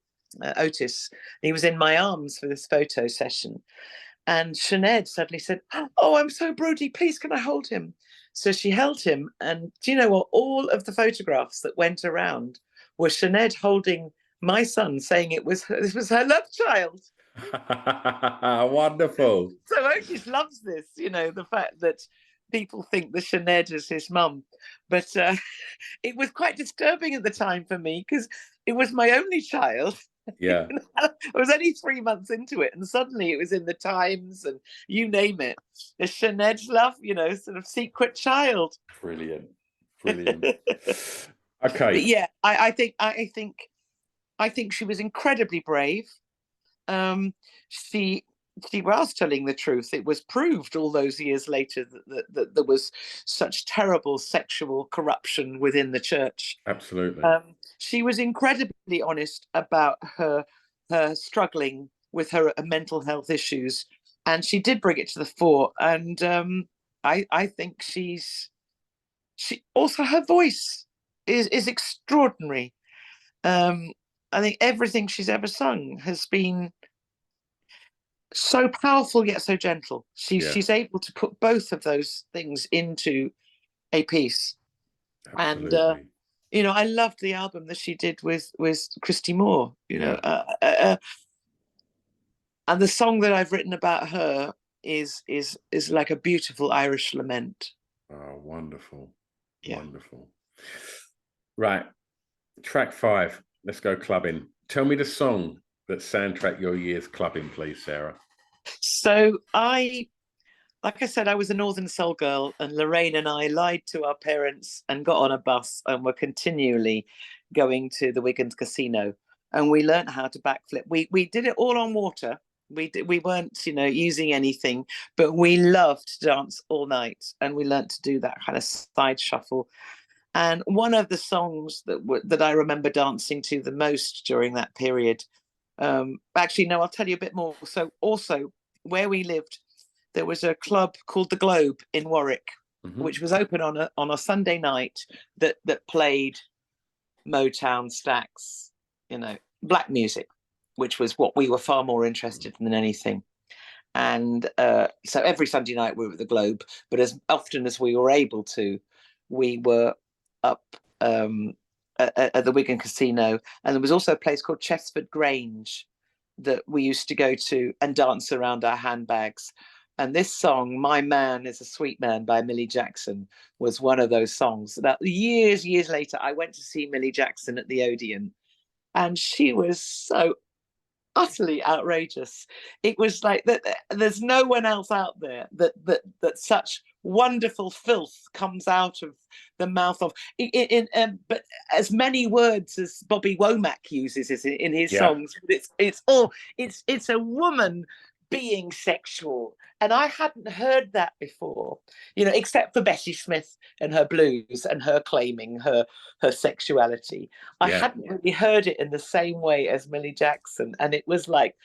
Otis. He was in my arms for this photo session, and Sinead suddenly said, "Oh, I'm so Brody, please can I hold him?" So she held him, and do you know what? All of the photographs that went around were Sinead holding my son, saying this was her love child. Wonderful. So Otis loves this, you know, the fact that people think the Sinead is his mum, but it was quite disturbing at the time for me because it was my only child. Yeah. I was only 3 months into it, and suddenly it was in the Times and you name it. The Sinead's love, sort of secret child. Brilliant. Brilliant. But Okay. yeah, I think she was incredibly brave. Um, she she was telling the truth. It was proved all those years later that there was such terrible sexual corruption within the church. Absolutely. She was incredibly honest about her struggling with her mental health issues, and she did bring it to the fore. And I think she also, her voice is extraordinary. I think everything she's ever sung has been so powerful yet so gentle. Yeah. She's able to put both of those things into a piece. And Absolutely. I loved the album that she did with Christy Moore. Yeah. And the song that I've written about her is like a beautiful Irish lament. Oh, wonderful. Yeah. Wonderful. Right. Track 5. Let's go clubbing. Tell me the song that soundtracked your years clubbing, please, Sarah. So like I said, I was a Northern Soul girl, and Lorraine and I lied to our parents and got on a bus and were continually going to the Wigan's Casino, and we learned how to backflip. We did it all on water. We weren't using anything, but we loved to dance all night, and we learned to do that kind of side shuffle. And one of the songs that I remember dancing to the most during that period, actually, no, I'll tell you a bit more. So also where we lived, there was a club called the Globe in Warwick, which was open on a Sunday night that played Motown, Stax, black music, which was what we were far more interested in than anything. And so every Sunday night we were at the Globe, but as often as we were able to, we were up at the Wigan Casino. And there was also a place called Chesford Grange that we used to go to and dance around our handbags. And this song, My Man is a Sweet Man by Millie Jackson, was one of those songs. About years later, I went to see Millie Jackson at the Odeon, and she was so utterly outrageous. It was like that. There's no one else out there that such wonderful filth comes out of the mouth of. But as many words as Bobby Womack uses in his songs, it's a woman being sexual, and I hadn't heard that before, except for Bessie Smith and her blues and her claiming her sexuality. I hadn't really heard it in the same way as Millie Jackson, and it was like,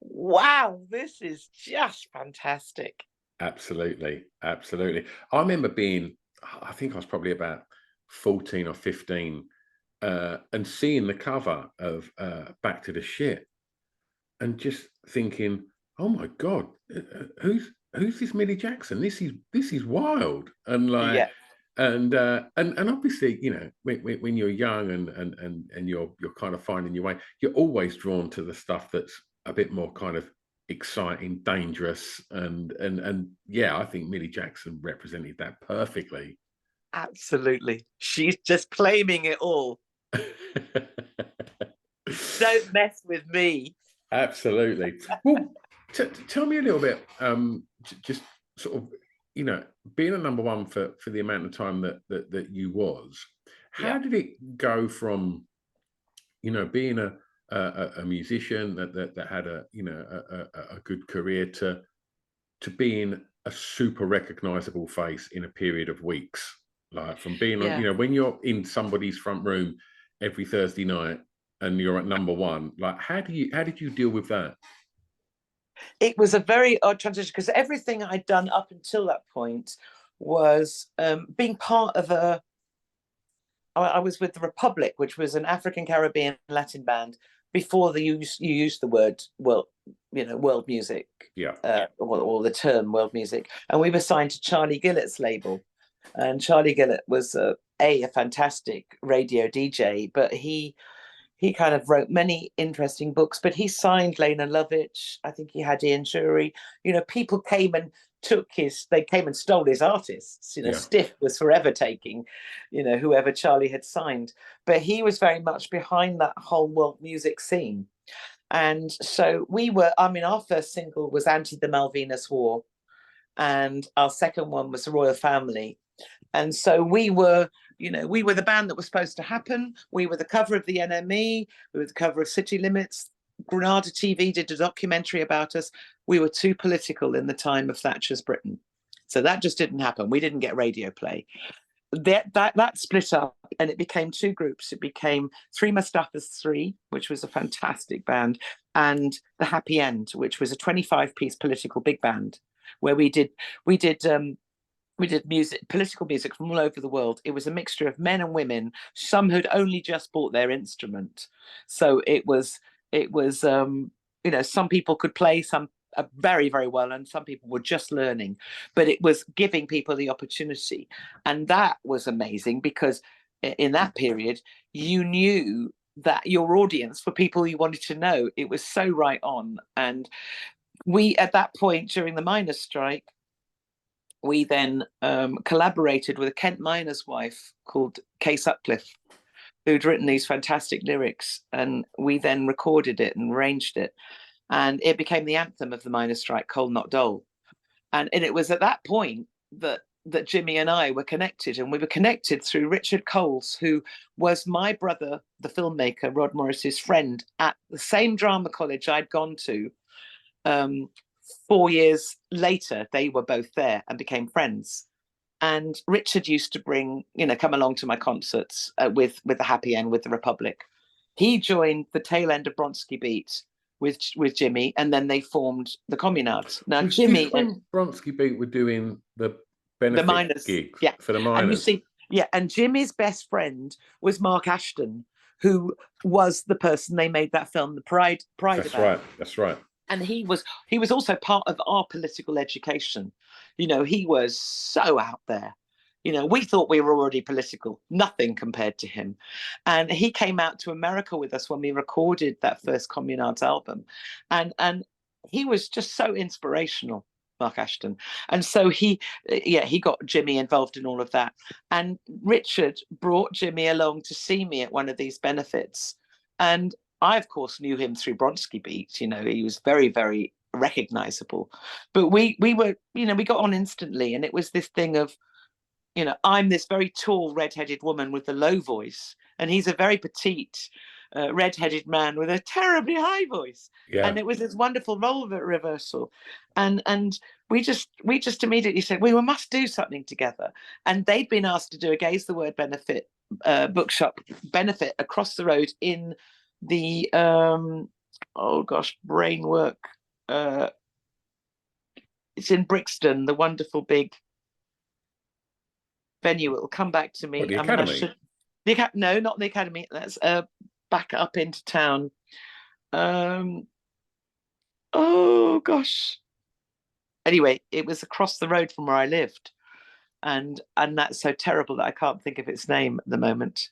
wow, this is just fantastic. Absolutely. Absolutely. I remember I think I was probably about 14 or 15, and seeing the cover of Back to the Shit and just thinking, oh my God, who's this Millie Jackson? This is wild. And like, and obviously, when you're young and you're kind of finding your way, you're always drawn to the stuff that's a bit more kind of exciting, dangerous, and yeah, I think Millie Jackson represented that perfectly. Absolutely. She's just claiming it all. Don't mess with me. Absolutely. Well, tell me a little bit, just sort of, being a number one for the amount of time that you was. How did it go from, being a musician that had a good career to being a super recognizable face in a period of weeks, like from being on, when you're in somebody's front room every Thursday night and you're at number one, like how did you deal with that? It was a very odd transition because everything I'd done up until that point was being part of I was with the Republic, which was an African Caribbean Latin band before you used the word world music, or the term world music, and we were signed to Charlie Gillett's label, and Charlie Gillett was a fantastic radio DJ, but he kind of wrote many interesting books, but he signed Lena Lovitch. I think he had Ian Jury. People came and they came and stole his artists. You know, Yeah. Stiff was forever taking, you know, whoever Charlie had signed. But he was very much behind that whole world music scene. And so we were, I mean, our first single was Anti the Malvinas War, and our second one was The Royal Family. And so we were, you know, we were the band that was supposed to happen. We were the cover of the NME. We were the cover of City Limits. Granada TV did a documentary about us. We were too political in the time of Thatcher's Britain. So that just didn't happen. We didn't get radio play. That split up, and it became two groups. It became Three Mustafas 3, which was a fantastic band, and The Happy End, which was a 25-piece political big band, where we did music, political music from all over the world. It was a mixture of men and women. Some had only just bought their instrument, so it was you know, some people could play some very, very well, and some people were just learning, but it was giving people the opportunity. And that was amazing, because in that period you knew that your audience were people you wanted to know. It was so right on. And we, at that point during the miners' strike, we then collaborated with a Kent miner's wife called Kay Sutcliffe, who'd written these fantastic lyrics, and we then recorded it and arranged it. And it became the anthem of the miners' strike, Coal Not Dole. And it was at that point that Jimmy and I were connected, and we were connected through Richard Coles, who was my brother, the filmmaker, Rod Morris's friend, at the same drama college I'd gone to. 4 years later, they were both there and became friends. And Richard used to bring, you know, come along to my concerts with The Happy End, with the Republic. He joined the tail end of Bronski Beat with Jimmy, and then they formed the Communards. Now, Jimmy, when Bronski Beat were doing the benefit miners, gigs, yeah, for the miners. And you see, yeah, and Jimmy's best friend was Mark Ashton, who was the person they made that film, The Pride. That's about. right. That's right. And he was also part of our political education. You know, he was so out there. You know, we thought we were already political, nothing compared to him. And he came out to America with us when we recorded that first Communards album. And he was just so inspirational, Mark Ashton. And so he got Jimmy involved in all of that. And Richard brought Jimmy along to see me at one of these benefits. And I, of course, knew him through Bronski Beat. You know, he was very, very recognizable. But we were, you know, we got on instantly. And it was this thing of, you know, I'm this very tall, red-headed woman with a low voice, and he's a very petite, red-headed man with a terribly high voice. Yeah. And it was this wonderful role reversal. And we just immediately said, we must do something together. And they'd been asked to do a Gaze the Word benefit, bookshop benefit across the road in the brain work. It's in Brixton, the wonderful big venue. It will come back to me. What, the Academy? No, not the Academy. That's back up into town. Oh gosh. Anyway, it was across the road from where I lived, and that's so terrible that I can't think of its name at the moment.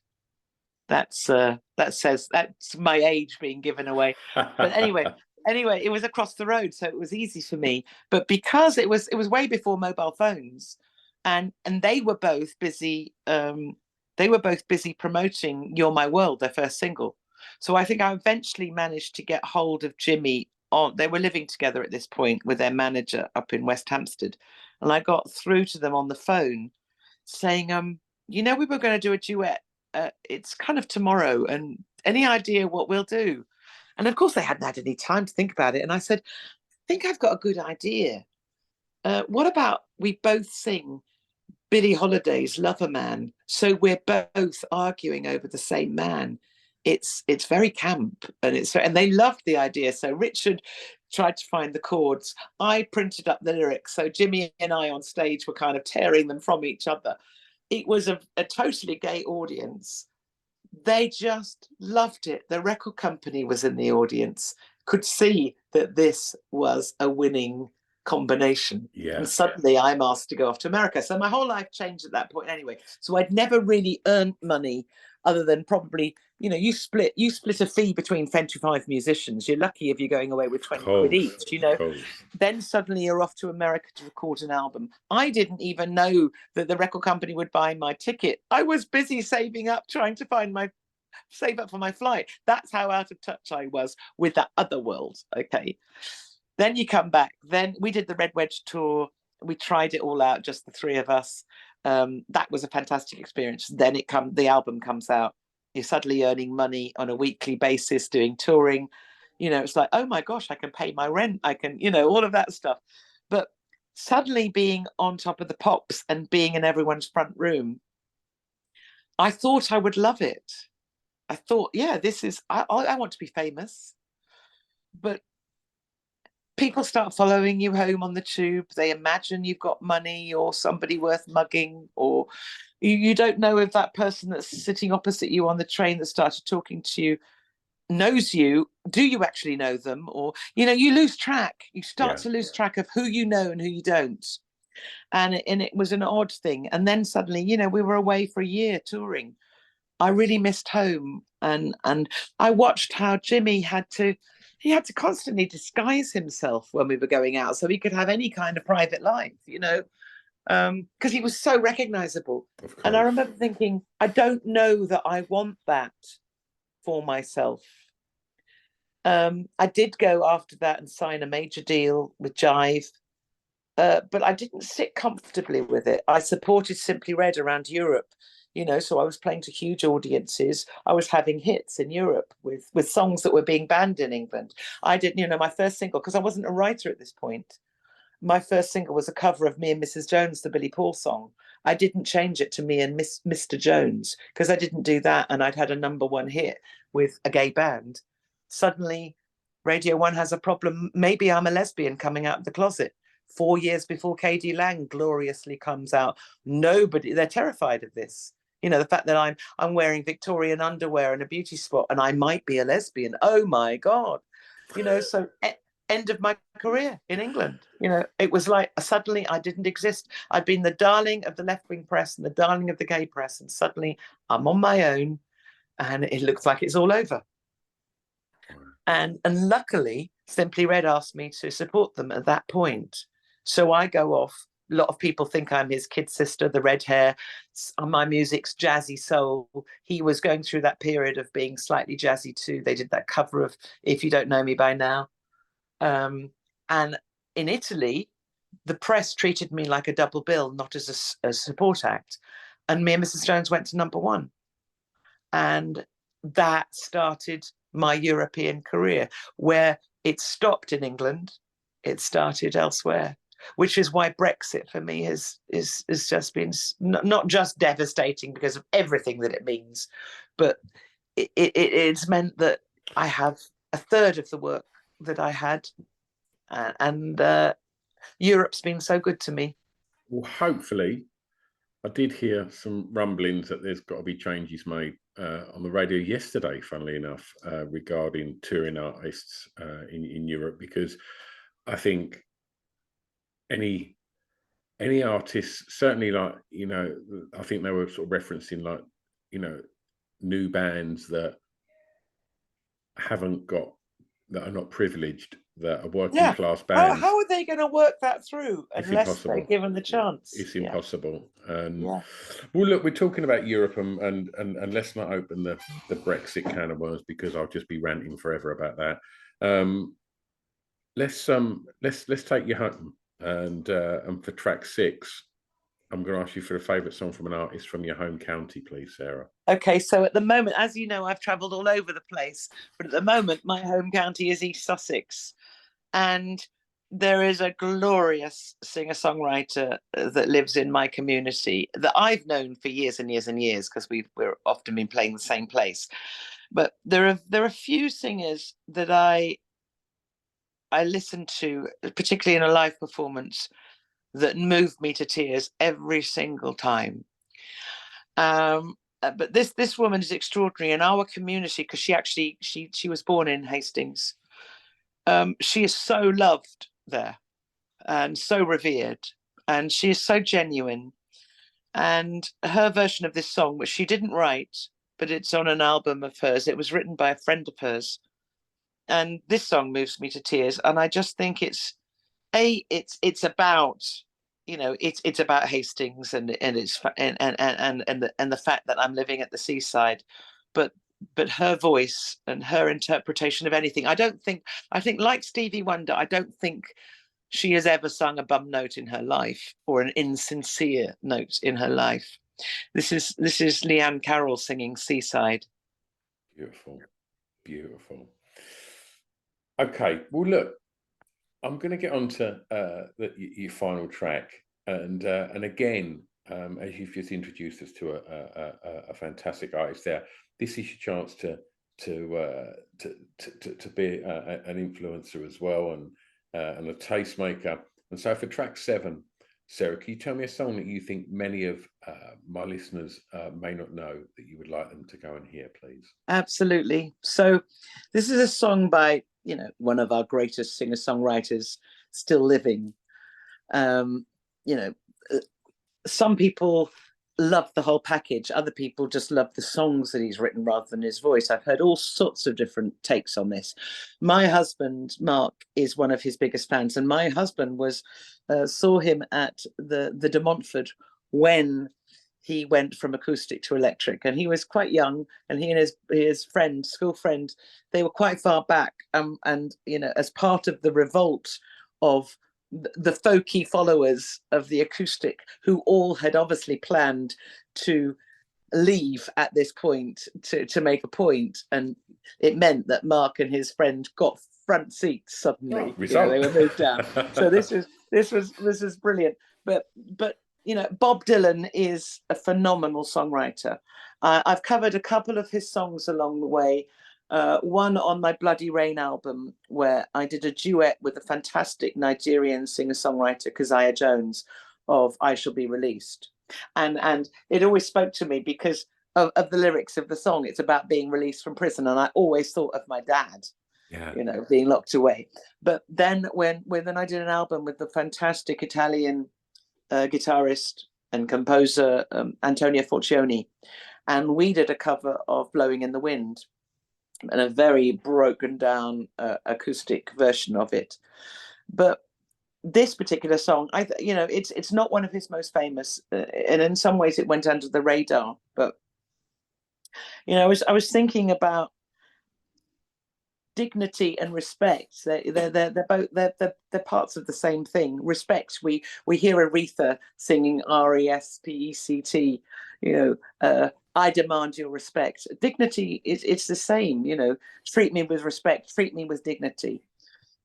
That's my age being given away. But anyway, it was across the road, so it was easy for me. But because it was way before mobile phones, and they were both busy. They were both busy promoting "You're My World," their first single. So I think I eventually managed to get hold of Jimmy. They were living together at this point with their manager up in West Hampstead, and I got through to them on the phone, saying, you know, we were going to do a duet. It's kind of tomorrow, and any idea what we'll do? And of course they hadn't had any time to think about it. And I said, I think I've got a good idea. What about we both sing Billie Holiday's Lover Man, so we're both arguing over the same man? It's very camp, and they loved the idea. So Richard tried to find the chords. I printed up the lyrics. So Jimmy and I on stage were kind of tearing them from each other. It was a totally gay audience. They just loved it. The record company was in the audience, could see that this was a winning combination. Yeah. And suddenly I'm asked to go off to America. So my whole life changed at that point anyway. So I'd never really earned money other than probably you know, you split a fee between 25 musicians. You're lucky if you're going away with 20 quid Course, each, you know. course. Then suddenly you're off to America to record an album. I didn't even know that the record company would buy my ticket. I was busy saving up, trying to save up for my flight. That's how out of touch I was with that other world. Okay. Then you come back. Then we did the Red Wedge tour. We tried it all out, just the three of us. That was a fantastic experience. Then the album comes out. You're suddenly earning money on a weekly basis, doing touring. You know, it's like, oh my gosh, I can pay my rent. I can, you know, all of that stuff. But suddenly being on top of the pops and being in everyone's front room, I thought I would love it. I thought, yeah, I want to be famous. But people start following you home on the tube. They imagine you've got money or somebody worth mugging, or you don't know if that person that's sitting opposite you on the train that started talking to you knows you. Do you actually know them? Or, you know, you lose track. You start to lose track of who you know and who you don't. And it was an odd thing. And then suddenly, you know, we were away for a year touring. I really missed home. And I watched how Jimmy had to constantly disguise himself when we were going out so he could have any kind of private life, you know, because he was so recognizable. And I remember thinking, I don't know that I want that for myself. I did go after that and sign a major deal with Jive, but I didn't sit comfortably with it. I supported Simply Red around Europe, you know, so I was playing to huge audiences. I was having hits in Europe with songs that were being banned in England. I didn't, you know, my first single, because I wasn't a writer at this point, my first single was a cover of Me and Mrs. Jones, the Billy Paul song. I didn't change it to Me and Mr. Jones because I didn't do that. And I'd had a #1 hit with a gay band. Suddenly, Radio 1 has a problem. Maybe I'm a lesbian coming out of the closet. 4 years before KD Lang gloriously comes out. They're terrified of this. You know, the fact that I'm wearing Victorian underwear and a beauty spot and I might be a lesbian. Oh my God. You know, so end of my career in England. You know, it was like suddenly I didn't exist. I'd been the darling of the left-wing press and the darling of the gay press, and suddenly I'm on my own and it looks like it's all over. And luckily, Simply Red asked me to support them at that point. So I go off. A lot of people think I'm his kid sister, the red hair. My music's jazzy soul. He was going through that period of being slightly jazzy too. They did that cover of If You Don't Know Me By Now. And in Italy, the press treated me like a double bill, not as a support act. And Me and Mrs. Jones went to #1. And that started my European career, where it stopped in England, it started elsewhere, which is why Brexit for me has just been not just devastating because of everything that it means, but it's meant that I have a third of the work that I had, and Europe's been so good to me. Well, hopefully, I did hear some rumblings that there's got to be changes made on the radio yesterday, funnily enough, regarding touring artists in Europe, because I think any artists, certainly, like, you know, I think they were sort of referencing, like, you know, new bands that are not privileged, that are working class bands. How are they going to work that through unless they're given the chance? It's impossible. Well, look, we're talking about Europe, and let's not open the Brexit can of worms, because I'll just be ranting forever about that. Let's take you home, and for track 6, I'm going to ask you for a favourite song from an artist from your home county, please, Sarah. Okay, so at the moment, as you know, I've travelled all over the place, but at the moment, my home county is East Sussex. And there is a glorious singer-songwriter that lives in my community that I've known for years and years and years, because we're often been playing the same place. But there are few singers that I listen to, particularly in a live performance, that move me to tears every single time. But this woman is extraordinary in our community, because she was born in Hastings. She is so loved there and so revered, and she is so genuine. And her version of this song, which she didn't write, but it's on an album of hers. It was written by a friend of hers, and this song moves me to tears. And I just think it's about, it's about Hastings, and it's and the fact that I'm living at the seaside, but her voice and her interpretation of anything. I think like Stevie Wonder, I don't think she has ever sung a bum note in her life, or an insincere note in her life. This is Leanne Carroll singing Seaside. Beautiful, beautiful. Okay, well, look, I'm going to get on to your final track, and again, as you've just introduced us to a fantastic artist there, this is your chance to be an influencer as well, and a tastemaker. And so for track 7, Sarah, can you tell me a song that you think many of my listeners may not know that you would like them to go and hear, please? Absolutely. So this is a song by, one of our greatest singer-songwriters still living. Some people love the whole package. Other people just love the songs that he's written rather than his voice. I've heard all sorts of different takes on this. My husband, Mark, is one of his biggest fans, and my husband saw him at the De Montfort when he went from acoustic to electric, and he was quite young, and he and his friend, school friend, they were quite far back, and as part of the revolt of the folky followers of the acoustic, who all had obviously planned to leave at this point to make a point, and it meant that Mark and his friend got front seats suddenly. They were moved down. So this was brilliant. But Bob Dylan is a phenomenal songwriter. I've covered a couple of his songs along the way. One on my Bloody Rain album, where I did a duet with a fantastic Nigerian singer-songwriter, Keziah Jones, of I Shall Be Released. And it always spoke to me because of the lyrics of the song. It's about being released from prison, and I always thought of my dad, being locked away. But then when I did an album with the fantastic Italian guitarist and composer Antonio Forcioni, and we did a cover of Blowing in the Wind, and a very broken down acoustic version of it. But this particular song, it's not one of his most famous, and in some ways it went under the radar. But I was thinking about dignity and respect. They're both they're parts of the same thing. Respect. We hear Aretha singing RESPECT. I demand your respect. Dignity it's the same. Treat me with respect. Treat me with dignity.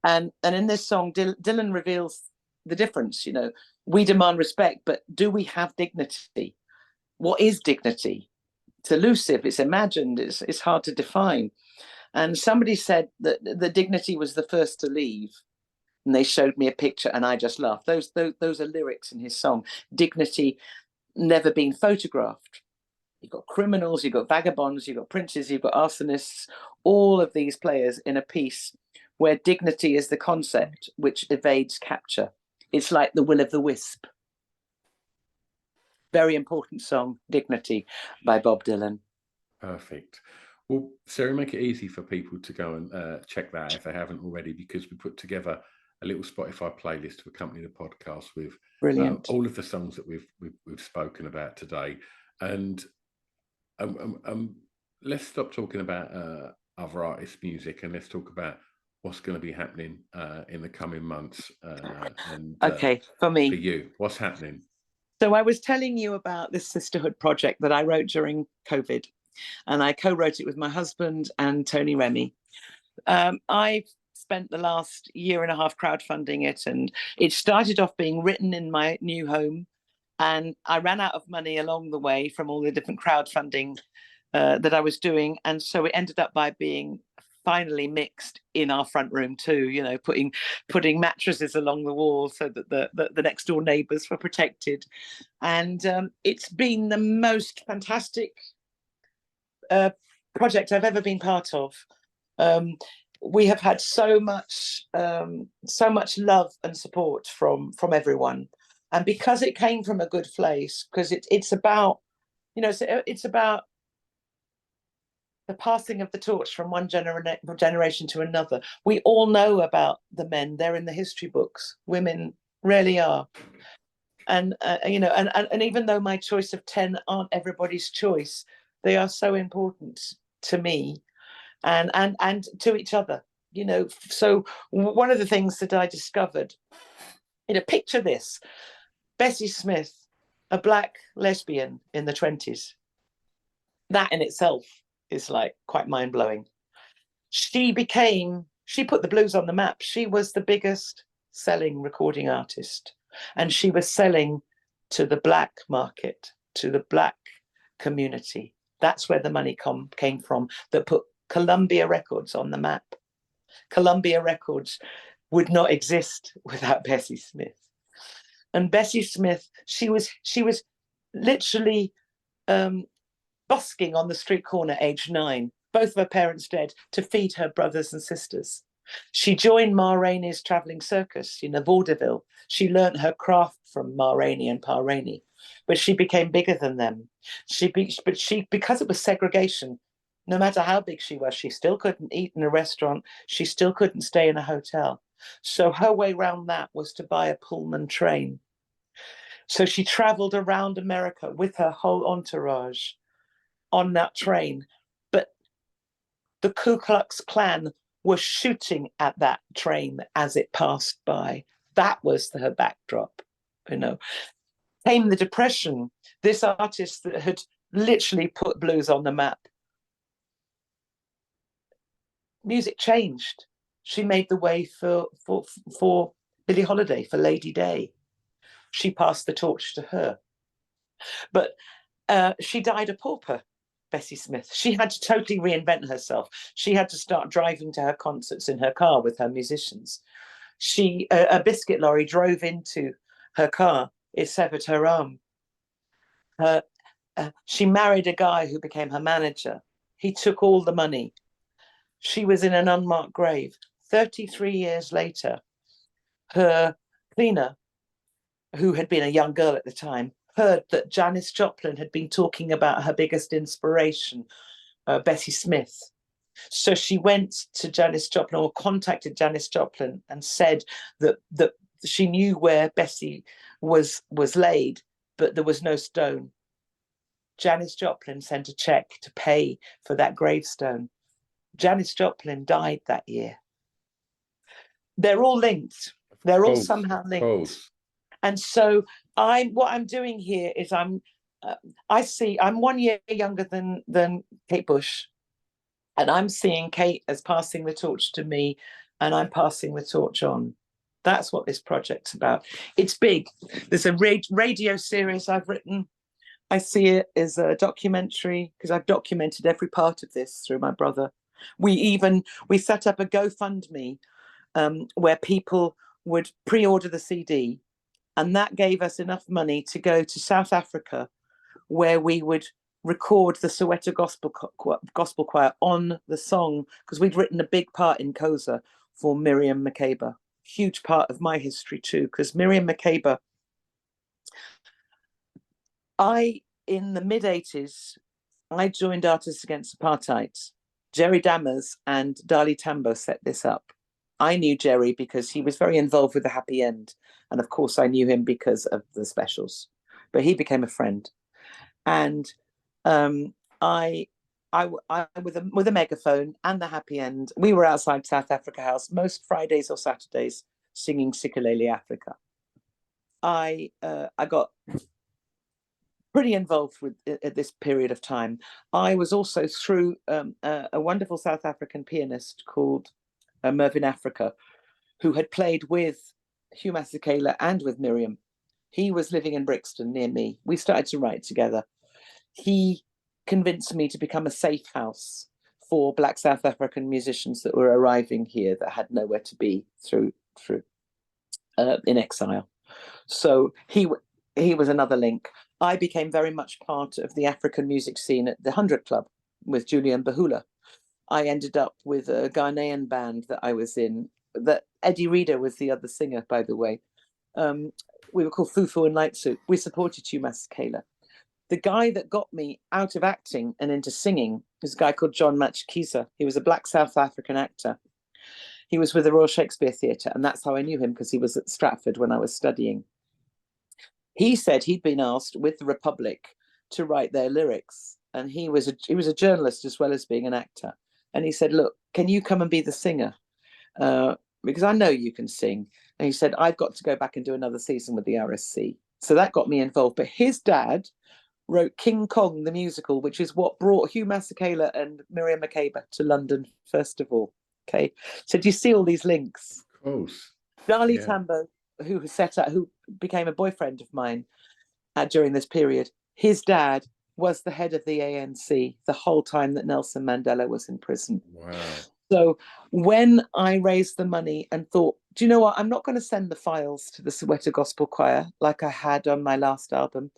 And in this song, Dylan reveals the difference. We demand respect, but do we have dignity? What is dignity? It's elusive. It's imagined. It's hard to define. And somebody said that the dignity was the first to leave, and they showed me a picture, and I just laughed. Those are lyrics in his song. Dignity never been photographed. You've got criminals, you've got vagabonds, you've got princes, you've got arsonists, all of these players in a piece where dignity is the concept which evades capture. It's like the will o' the wisp. Very important song, Dignity, by Bob Dylan. Perfect. Well, Sarah, make it easy for people to go and check that out if they haven't already, because we put together a little Spotify playlist to accompany the podcast with all of the songs that we've spoken about today. And let's stop talking about other artists' music, and let's talk about what's going to be happening in the coming months. For me, for you, what's happening? So I was telling you about this sisterhood project that I wrote during COVID, and I co-wrote it with my husband and Tony Remy. I've spent the last year and a half crowdfunding it, and it started off being written in my new home, and I ran out of money along the way from all the different crowdfunding that I was doing, and so it ended up by being finally mixed in our front room too, putting mattresses along the wall so that the next door neighbors were protected. And it's been the most fantastic project I've ever been part of. We have had so much love and support from everyone, and because it came from a good place, because it's about it's about the passing of the torch from one generation to another. We all know about the men. They're in the history books. Women rarely are. And, you know, and even though my choice of 10 aren't everybody's choice, they are so important to me and to each other, you know. So one of the things that I discovered, you know, picture this: Bessie Smith, a black lesbian in the 20s. That in itself is like quite mind-blowing. She put the blues on the map. She was the biggest selling recording artist, and she was selling to the black market, to the black community. That's where the money came from, that put Columbia Records on the map. Columbia Records would not exist without Bessie Smith. And Bessie Smith, she was literally busking on the street corner, age 9, both of her parents dead, to feed her brothers and sisters. She joined Ma Rainey's traveling circus, you know, vaudeville. She learnt her craft from Ma Rainey and Pa Rainey, but she became bigger than them. Because it was segregation, no matter how big she was, she still couldn't eat in a restaurant. She still couldn't stay in a hotel. So her way around that was to buy a Pullman train. So she traveled around America with her whole entourage on that train. But the Ku Klux Klan was shooting at that train as it passed by. That was her backdrop, you know. Came the Depression. This artist that had literally put blues on the map. Music changed. She made the way for Billie Holiday, for Lady Day. She passed the torch to her. But she died a pauper, Bessie Smith. She had to totally reinvent herself. She had to start driving to her concerts in her car with her musicians. A biscuit lorry drove into her car. It severed her arm. She married a guy who became her manager. He took all the money. She was in an unmarked grave. 33 years later, her cleaner, who had been a young girl at the time, heard that Janis Joplin had been talking about her biggest inspiration, Bessie Smith. So she went to Janis Joplin, or contacted Janis Joplin, and said that she knew where Bessie was laid, but there was no stone. Janis Joplin sent a check to pay for that gravestone. Janis Joplin died that year. They're all linked. They're all somehow linked. And so what I'm doing here is I'm 1 year younger than Kate Bush, and I'm seeing Kate as passing the torch to me, and I'm passing the torch on. That's what this project's about. It's big. There's a radio series I've written. I see it as a documentary because I've documented every part of this through my brother. We set up a GoFundMe where people would pre-order the CD, and that gave us enough money to go to South Africa, where we would record the Soweto Gospel Choir on the song, because we'd written a big part in Kosa for Miriam Makeba. Huge part of my history too, because Miriam Makeba, in the mid-80s, I joined Artists Against Apartheid. Jerry Dammers and Dali Tambo set this up. I knew Jerry because he was very involved with the Happy End. And of course, I knew him because of the specials. But he became a friend. And I with a megaphone and the Happy End, we were outside South Africa House most Fridays or Saturdays singing Sikulele Africa. I got pretty involved with at this period of time. I was also through a wonderful South African pianist called Mervyn Africa, who had played with Hugh Masekela and with Miriam. He was living in Brixton near me. We started to write together. He convinced me to become a safe house for Black South African musicians that were arriving here that had nowhere to be through in exile. So he was another link. I became very much part of the African music scene at the 100 Club with Julian Bahula. I ended up with a Ghanaian band that I was in, that Eddie Reader was the other singer, by the way. We were called Fufu and Light Suit. We supported Hugh Masekela. The guy that got me out of acting and into singing There's a guy called John Matshikiza. He was a black South African actor. He was with the Royal Shakespeare Theatre, and that's how I knew him, because he was at Stratford when I was studying. He said he'd been asked with the Republic to write their lyrics, and he was a journalist as well as being an actor. And he said, "Look, can you come and be the singer? Because I know you can sing." And he said, "I've got to go back and do another season with the RSC." So that got me involved. But his dad wrote King Kong, the musical, which is what brought Hugh Masekela and Miriam Makeba to London, first of all. Okay. So do you see all these links? Of course. Darlie Yeah. Tambo, who became a boyfriend of mine during this period, his dad was the head of the ANC the whole time that Nelson Mandela was in prison. Wow. So when I raised the money and thought, do you know what? I'm not going to send the files to the Soweto Gospel Choir like I had on my last album.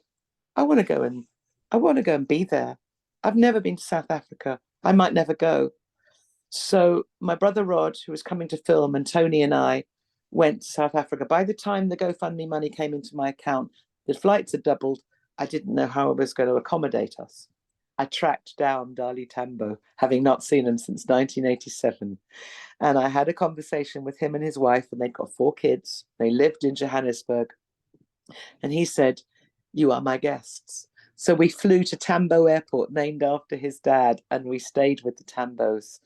I want to go and be there. I've never been to South Africa. I might never go. So my brother Rod, who was coming to film, and Tony and I went to South Africa. By the time the GoFundMe money came into my account, the flights had doubled. I didn't know how I was going to accommodate us. I tracked down Darlie Tambo, having not seen him since 1987. And I had a conversation with him and his wife, and they'd got 4 kids. They lived in Johannesburg. And he said, "You are my guests." So we flew to Tambo Airport, named after his dad, and we stayed with the Tambos.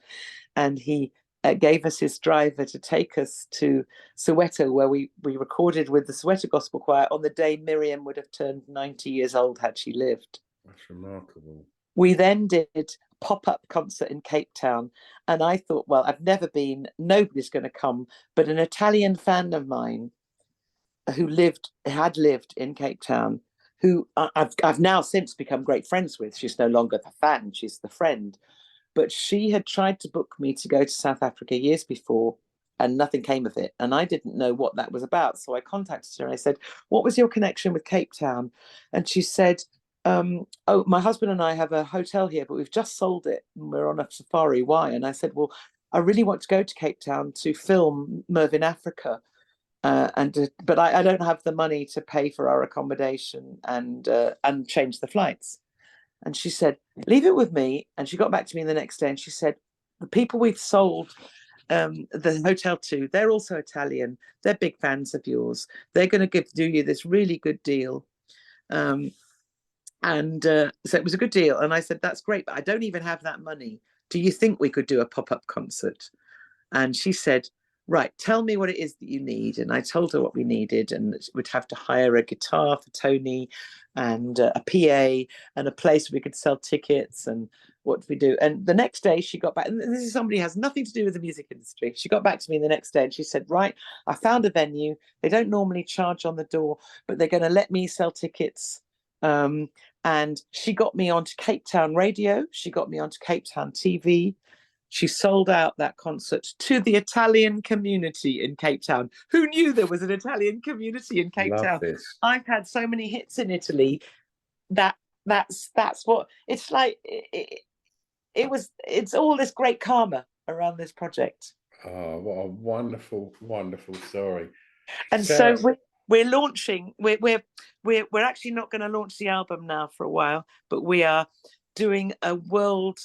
And he gave us his driver to take us to Soweto, where we recorded with the Soweto Gospel Choir on the day Miriam would have turned 90 years old had she lived. That's remarkable. We then did a pop-up concert in Cape Town. And I thought, well, I've never been, nobody's going to come. But an Italian fan of mine who had lived in Cape Town, who I've now since become great friends with. She's no longer the fan, she's the friend. But she had tried to book me to go to South Africa years before, and nothing came of it. And I didn't know what that was about. So I contacted her and I said, "What was your connection with Cape Town?" And she said, "Oh, my husband and I have a hotel here, but we've just sold it and we're on a safari. Why?" And I said, "Well, I really want to go to Cape Town to film Mervyn Africa. But I don't have the money to pay for our accommodation and change the flights." And she said, "Leave it with me." And she got back to me the next day and she said, "The people we've sold the hotel to, they're also Italian. They're big fans of yours. They're going to do you this really good deal." So it was a good deal. And I said, "That's great, but I don't even have that money. Do you think we could do a pop-up concert?" And she said, "Right, tell me what it is that you need." And I told her what we needed, and we'd have to hire a guitar for Tony and a PA and a place where we could sell tickets and what do we do. And the next day she got back, and this is somebody who has nothing to do with the music industry. She got back to me the next day and she said, "Right, I found a venue. They don't normally charge on the door, but they're going to let me sell tickets." And she got me onto Cape Town radio. She got me onto Cape Town TV. She sold out that concert to the Italian community in Cape Town. Who knew there was an Italian community in Cape Town? This. I've had so many hits in Italy that's what it's like. It's all this great karma around this project. Oh, what a wonderful, wonderful story. And Sarah, so we're launching. We're actually not going to launch the album now for a while, but we are doing a world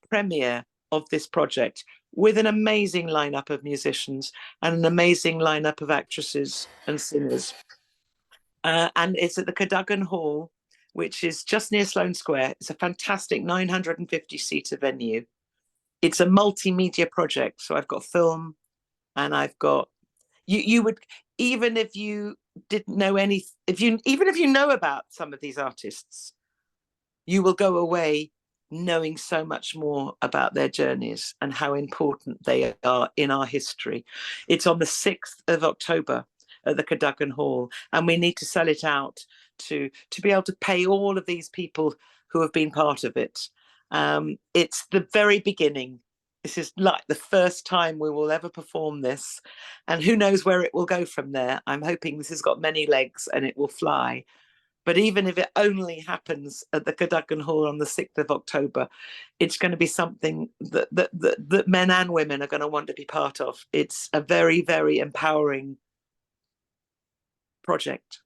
premiere of this project with an amazing lineup of musicians and an amazing lineup of actresses and singers. And it's at the Cadogan Hall, which is just near Sloane Square. It's a fantastic 950-seater venue. It's a multimedia project. So I've got film and I've got, you would, even if you didn't know even if you know about some of these artists, you will go away knowing so much more about their journeys and how important they are in our history. It's on the 6th of October at the Cadogan Hall, and we need to sell it out to be able to pay all of these people who have been part of it. It's the very beginning. This is like the first time we will ever perform this, and who knows where it will go from there. I'm hoping this has got many legs and it will fly. But even if it only happens at the Cadogan Hall on the 6th of October, it's going to be something that men and women are going to want to be part of. It's a very, very empowering project.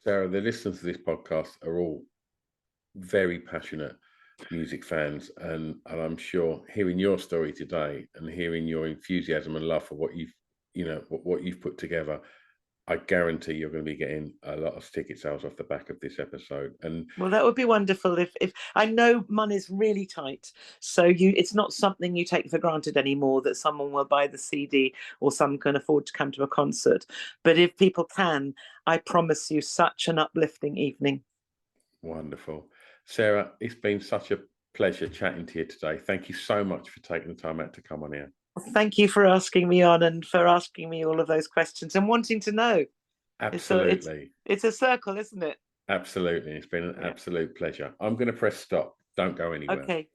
Sarah, the listeners to this podcast are all very passionate music fans, and I'm sure hearing your story today and hearing your enthusiasm and love for what what you've put together, I guarantee you're going to be getting a lot of ticket sales off the back of this episode. And Well, that would be wonderful if I know money's really tight, so it's not something you take for granted anymore that someone will buy the CD or someone can afford to come to a concert. But if people can, I promise you such an uplifting evening. wonderful. Sarah, it's been such a pleasure chatting to you today. Thank you so much for taking the time out to come on here. Thank you for asking me on and for asking me all of those questions and wanting to know. Absolutely. It's a circle, isn't it? Absolutely. It's been an absolute pleasure. I'm going to press stop. Don't go anywhere. Okay.